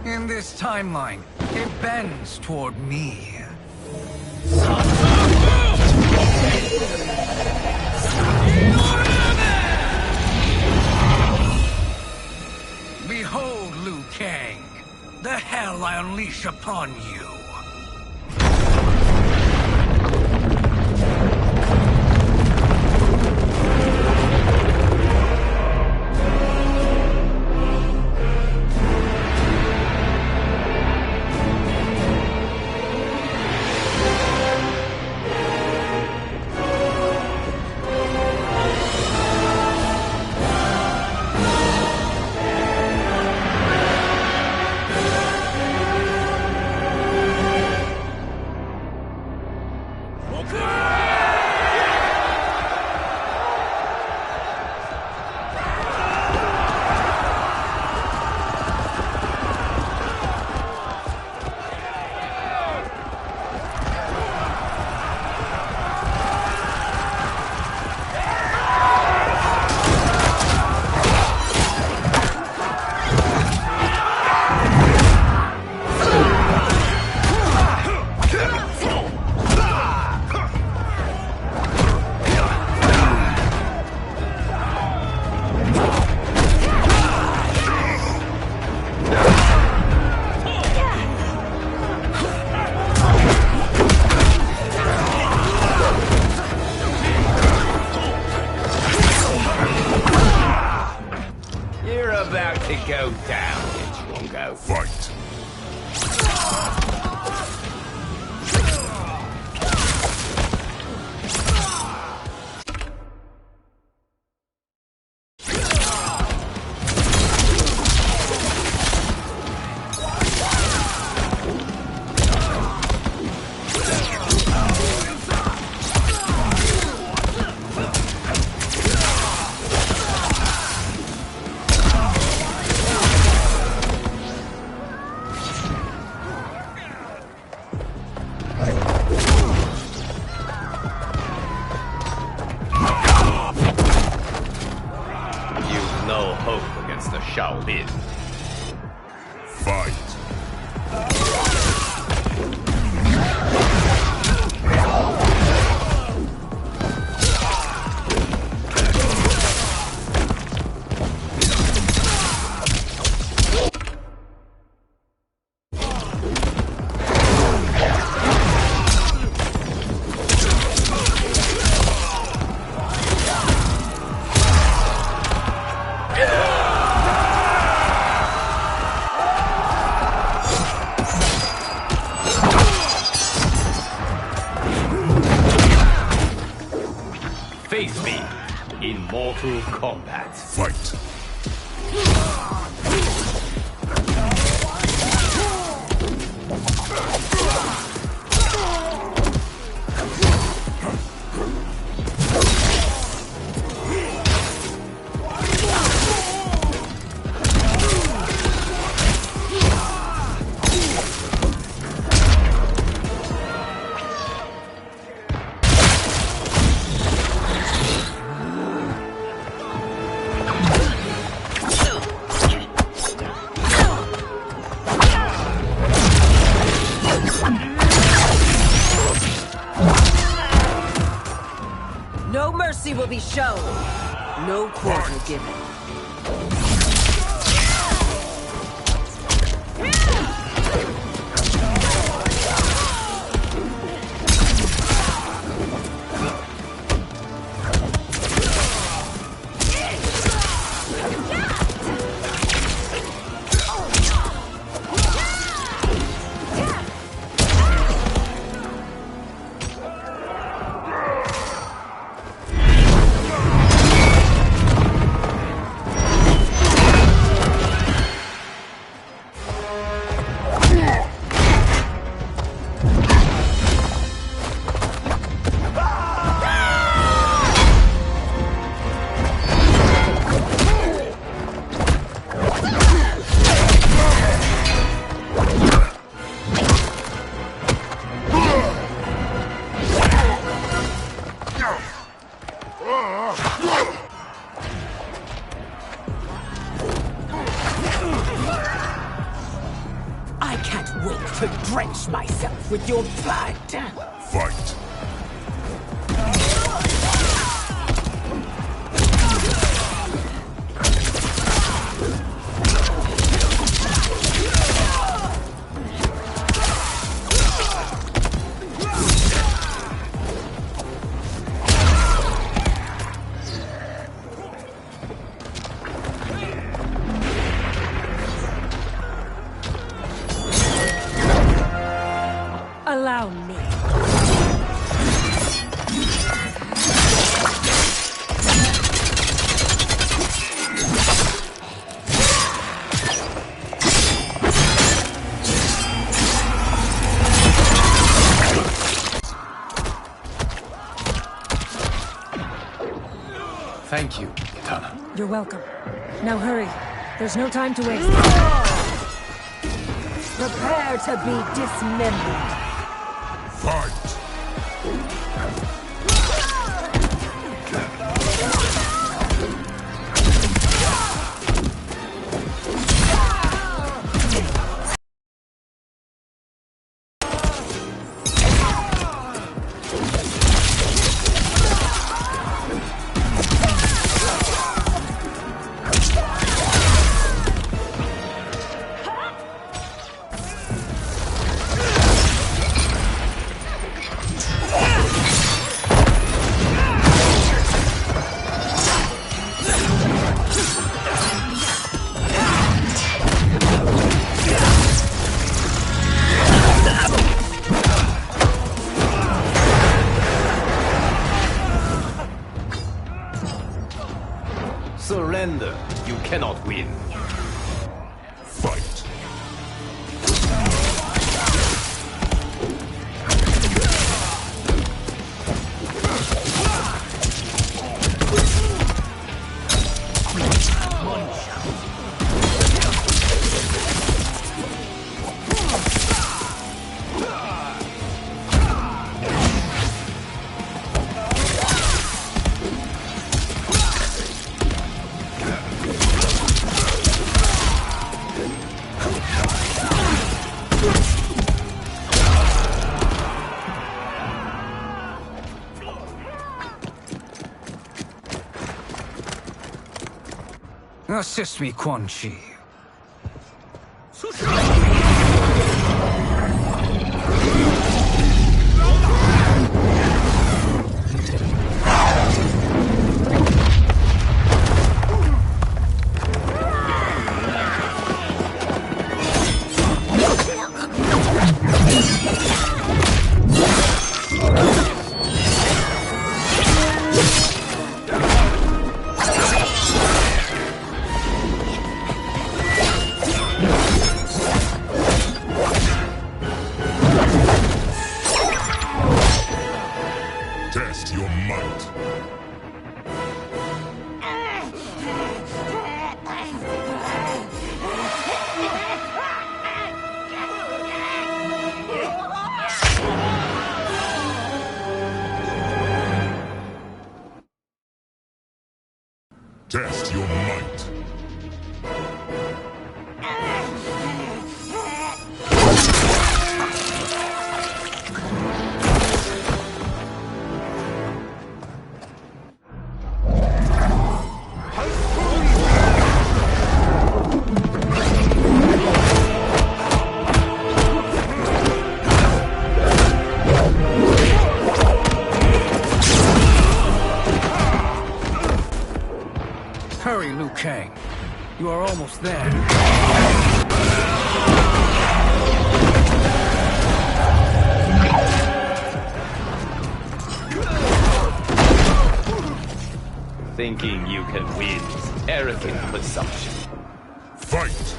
In this timeline, it bends toward me. Behold, Liu Kang, the hell I unleash upon you. about to go down, Chungo. Fight. No hope against the Shaolin. Fight. Face me in Mortal Kombat. Fight. No mercy will be shown. No quarter given. I can't wait to drench myself with your blood. Fight. Allow me. Thank you, Kitana. You're welcome. Now hurry. There's no time to waste. Prepare to be dismembered. Fight. win. Fight. Assist me, Quan Chi. Test your might. Test your might. Hurry, Liu Kang. You are almost there. Thinking you can win is arrogant presumption. Fight!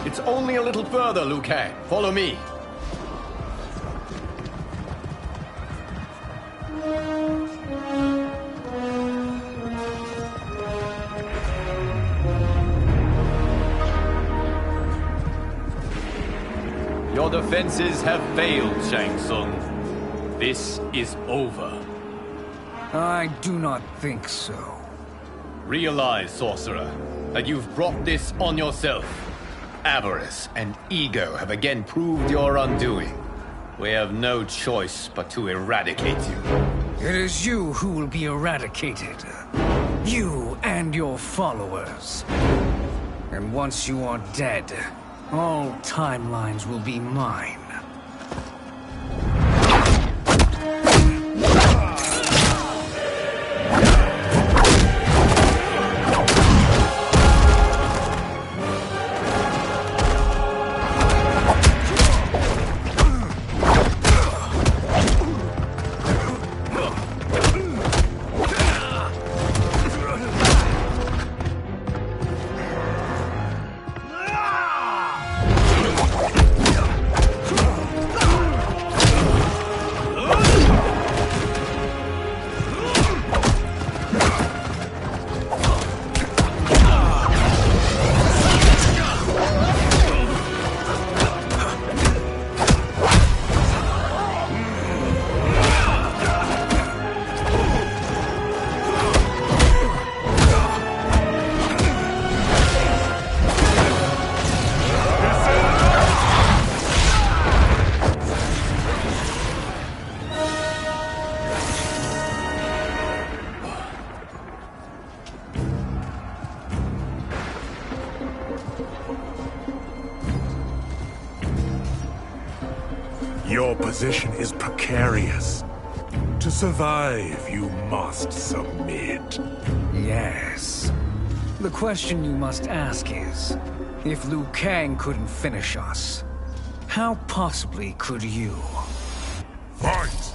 It's only a little further, Liu Kang. Follow me. Your defenses have failed, Shang Tsung. This is over. I do not think so. Realize, sorcerer, that you've brought this on yourself. Avarice and ego have again proved your undoing. We have no choice but to eradicate you. It is you who will be eradicated. You and your followers. And once you are dead, all timelines will be mine. Your position is precarious. To survive, you must submit. Yes. The question you must ask is, if Liu Kang couldn't finish us, how possibly could you? Fight!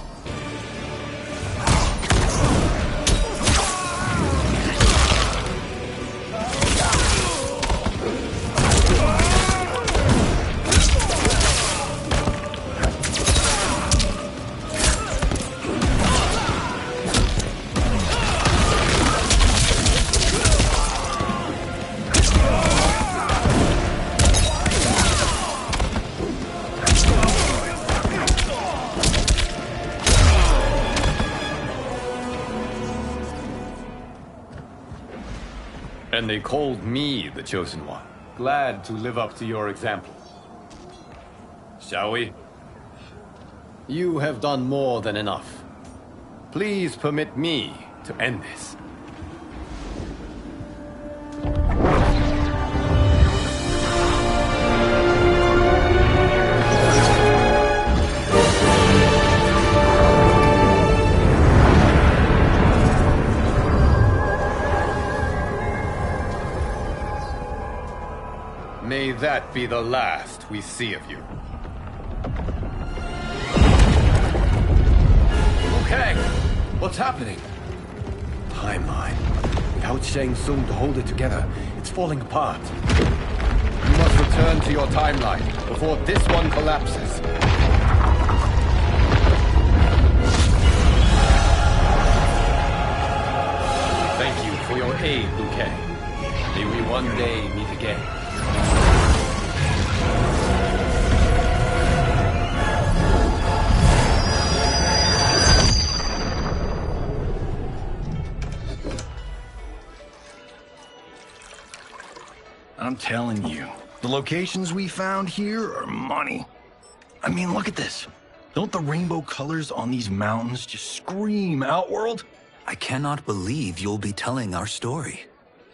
And they called me the Chosen One. Glad to live up to your example. Shall we? You have done more than enough. Please permit me to end this. May that be the last we see of you. Okay, what's happening? Timeline. Without Shang Tsung to hold it together, it's falling apart. You must return to your timeline before this one collapses. Thank you for your aid, Liu Kang. May we one day meet again. I'm telling you, the locations we found here are money. I mean, look at this. Don't the rainbow colors on these mountains just scream Outworld? I cannot believe you'll be telling our story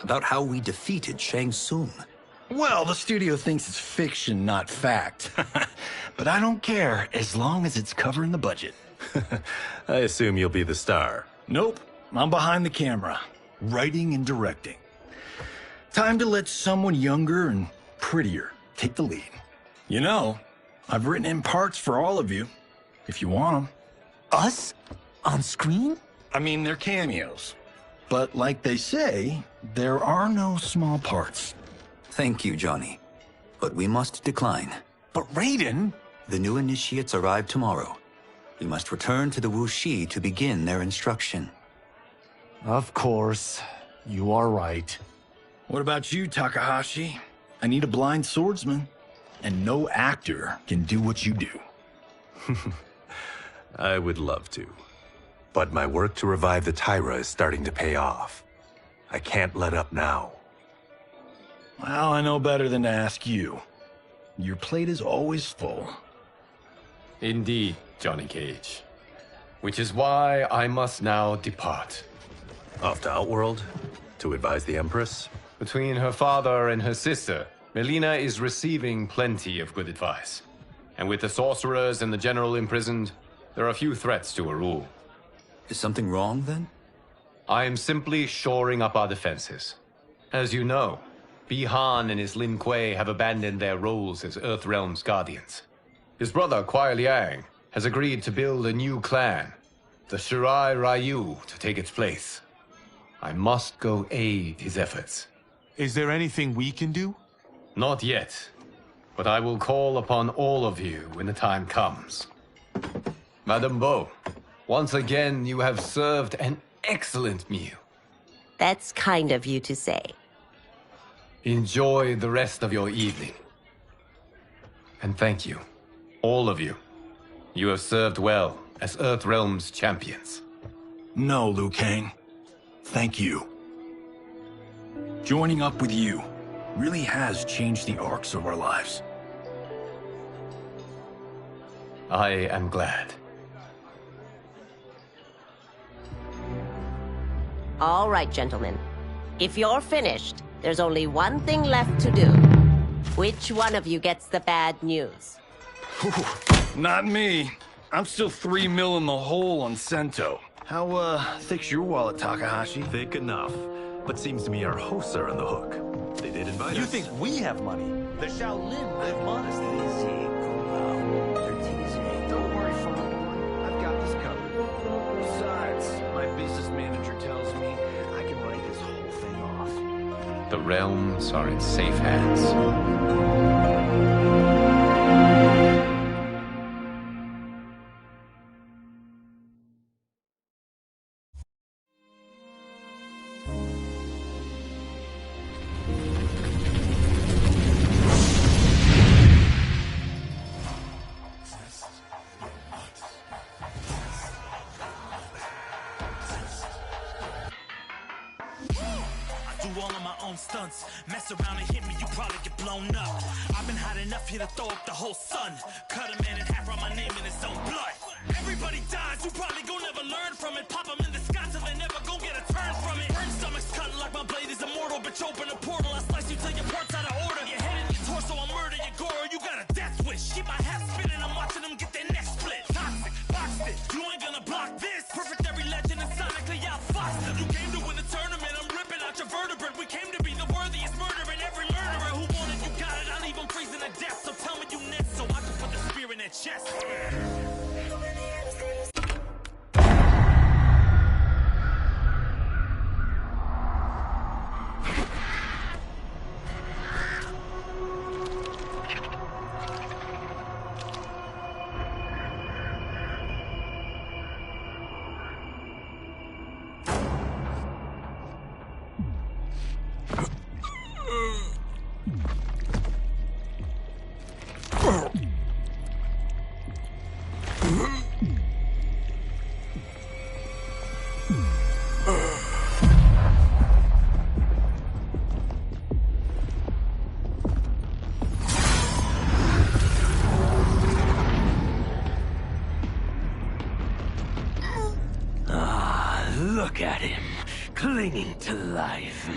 about how we defeated Shang Tsung. Well, the studio thinks it's fiction, not fact. But I don't care, as long as it's covering the budget. I assume you'll be the star. Nope, I'm behind the camera, writing and directing. Time to let someone younger and prettier take the lead. You know, I've written in parts for all of you, if you want them. Us? On screen? I mean, they're cameos. But like they say, there are no small parts. Thank you, Johnny. But we must decline. But Raiden? The new initiates arrive tomorrow. We must return to the Wuxi to begin their instruction. Of course. You are right. What about you, Takahashi? I need a blind swordsman. And no actor can do what you do. I would love to. But my work to revive the Tyra is starting to pay off. I can't let up now. Well, I know better than to ask you. Your plate is always full. Indeed, Johnny Cage. Which is why I must now depart. Off to Outworld? To advise the Empress? Between her father and her sister, Mileena is receiving plenty of good advice. And with the sorcerers and the general imprisoned, there are few threats to her rule. Is something wrong, then? I am simply shoring up our defenses. As you know, Bi-Han and his Lin Kuei have abandoned their roles as Earthrealm's guardians. His brother, Kuai Liang, has agreed to build a new clan, the Shirai Ryu, to take its place. I must go aid his efforts. Is there anything we can do? Not yet, but I will call upon all of you when the time comes. Madame Bo, once again you have served an excellent meal. That's kind of you to say. Enjoy the rest of your evening. And thank you, all of you. You have served well as Earthrealm's champions. No, Liu Kang. Thank you. Joining up with you really has changed the arcs of our lives. I am glad. All right, gentlemen. If you're finished, there's only one thing left to do. Which one of you gets the bad news? Not me. I'm still 3 mil in the hole on Sento. How, thick's your wallet, Takahashi? Thick enough. But seems to me our hosts are on the hook. They did invite us. You think we have money? The Shaolin live modestly. Easy, cool out. They're teasing. Don't worry, Farm. I've got this covered. Besides, my business manager tells me I can write this whole thing off. The realms are in safe hands. Stunts. Mess around and hit me, you probably get blown up. I've been hot enough here to throw up the whole sun. Cut a man in half, write my name in his own blood. Everybody dies, you probably gon' never learn from it. Pop them in the sky till they never gon' get a turn from it. Burn stomachs cutting like my blade is immortal. Bitch, open a portal, I slice you till your parts out of order. Your head in your torso, I murder your gore. You got a death wish. Keep my hat spinning, I'm watching them get their neck split. Toxic, boxed it, you ain't gonna block this. Perfect every legend and sonically outfoxed them. You came to win the tournament, I'm ripping out your vertebrae. We came to be the worthiest murder and every murderer who wanted you got it. I'll leave them freezing to death. So tell me you next so I can put the spear in their chest. Look at him, clinging to life.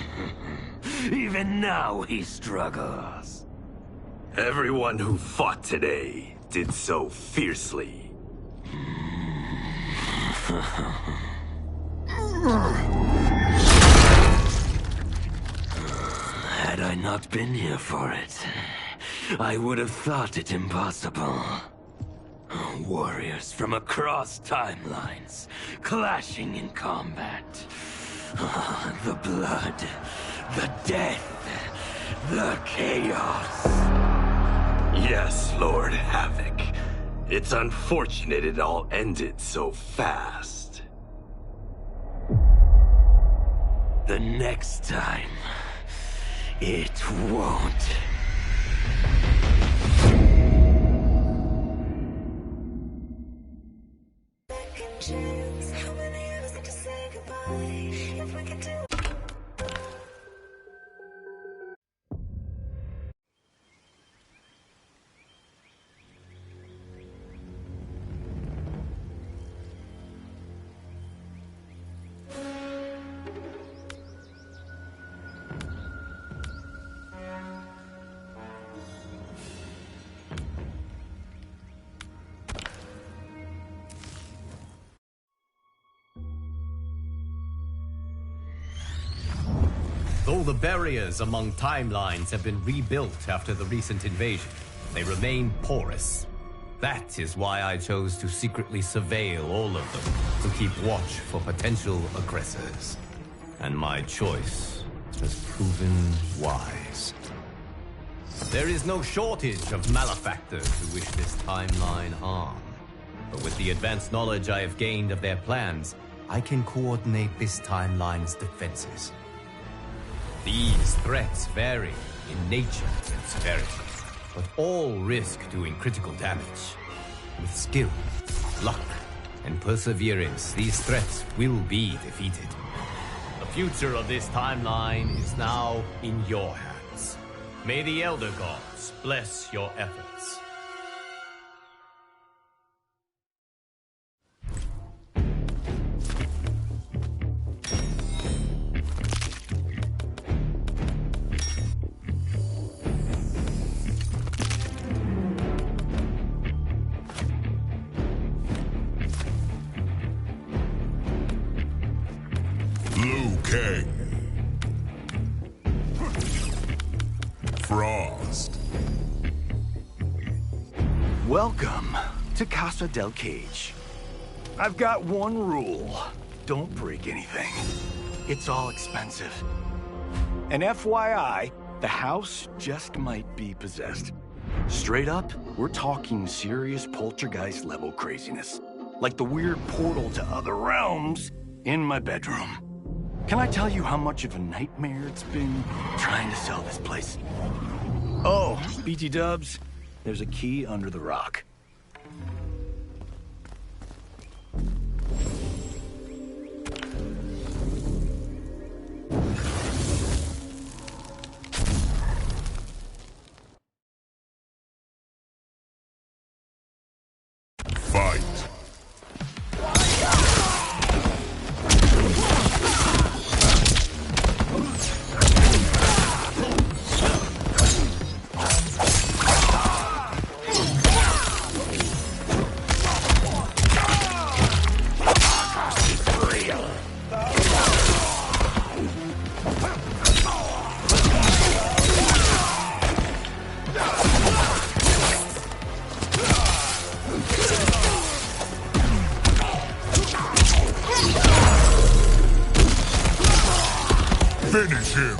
Even now he struggles. Everyone who fought today did so fiercely. Had I not been here for it, I would have thought it impossible. Warriors from across timelines, clashing in combat. The blood, the death, the chaos. Yes, Lord Havoc. It's unfortunate it all ended so fast. The next time, it won't. Though the barriers among timelines have been rebuilt after the recent invasion, they remain porous. That is why I chose to secretly surveil all of them, to keep watch for potential aggressors. And my choice has proven wise. There is no shortage of malefactors who wish this timeline harm. But with the advanced knowledge I have gained of their plans, I can coordinate this timeline's defenses. These threats vary in nature and severity, but all risk doing critical damage. With skill, luck, and perseverance, these threats will be defeated. The future of this timeline is now in your hands. May the Elder Gods bless your efforts. Kang. Frost. Welcome to Casa del Cage. I've got one rule. Don't break anything. It's all expensive. And FYI, the house just might be possessed. Straight up, we're talking serious poltergeist-level craziness. Like the weird portal to other realms in my bedroom. Can I tell you how much of a nightmare it's been trying to sell this place? Oh, BT Dubs, there's a key under the rock. Fight. Finish him!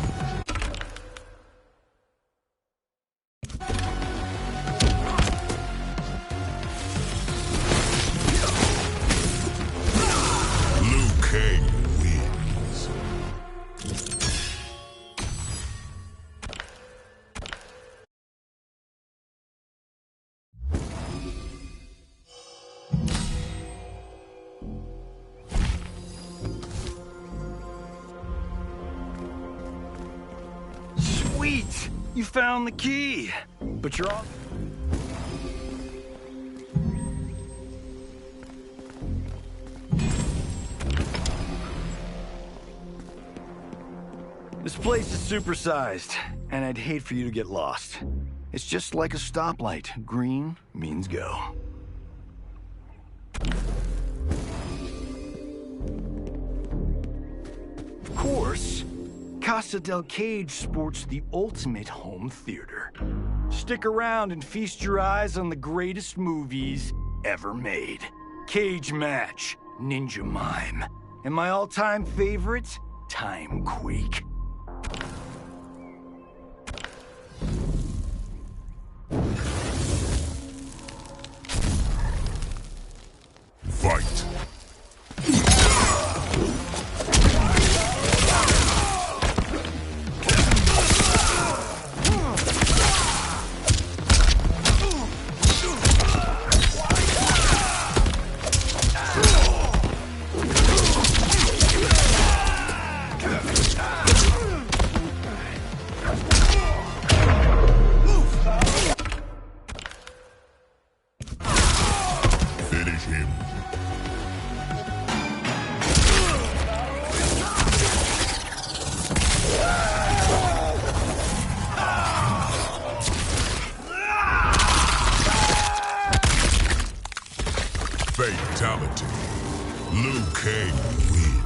Liu Kang wins. Sweet! You found the key! But you're off. This place is supersized, and I'd hate for you to get lost. It's just like a stoplight. Green means go. Of course, Casa del Cage sports the ultimate home theater. Stick around and feast your eyes on the greatest movies ever made. Cage Match, Ninja Mime, and my all-time favorite, Timequake. Fight. Finish him. Fatality. Liu Kang wins.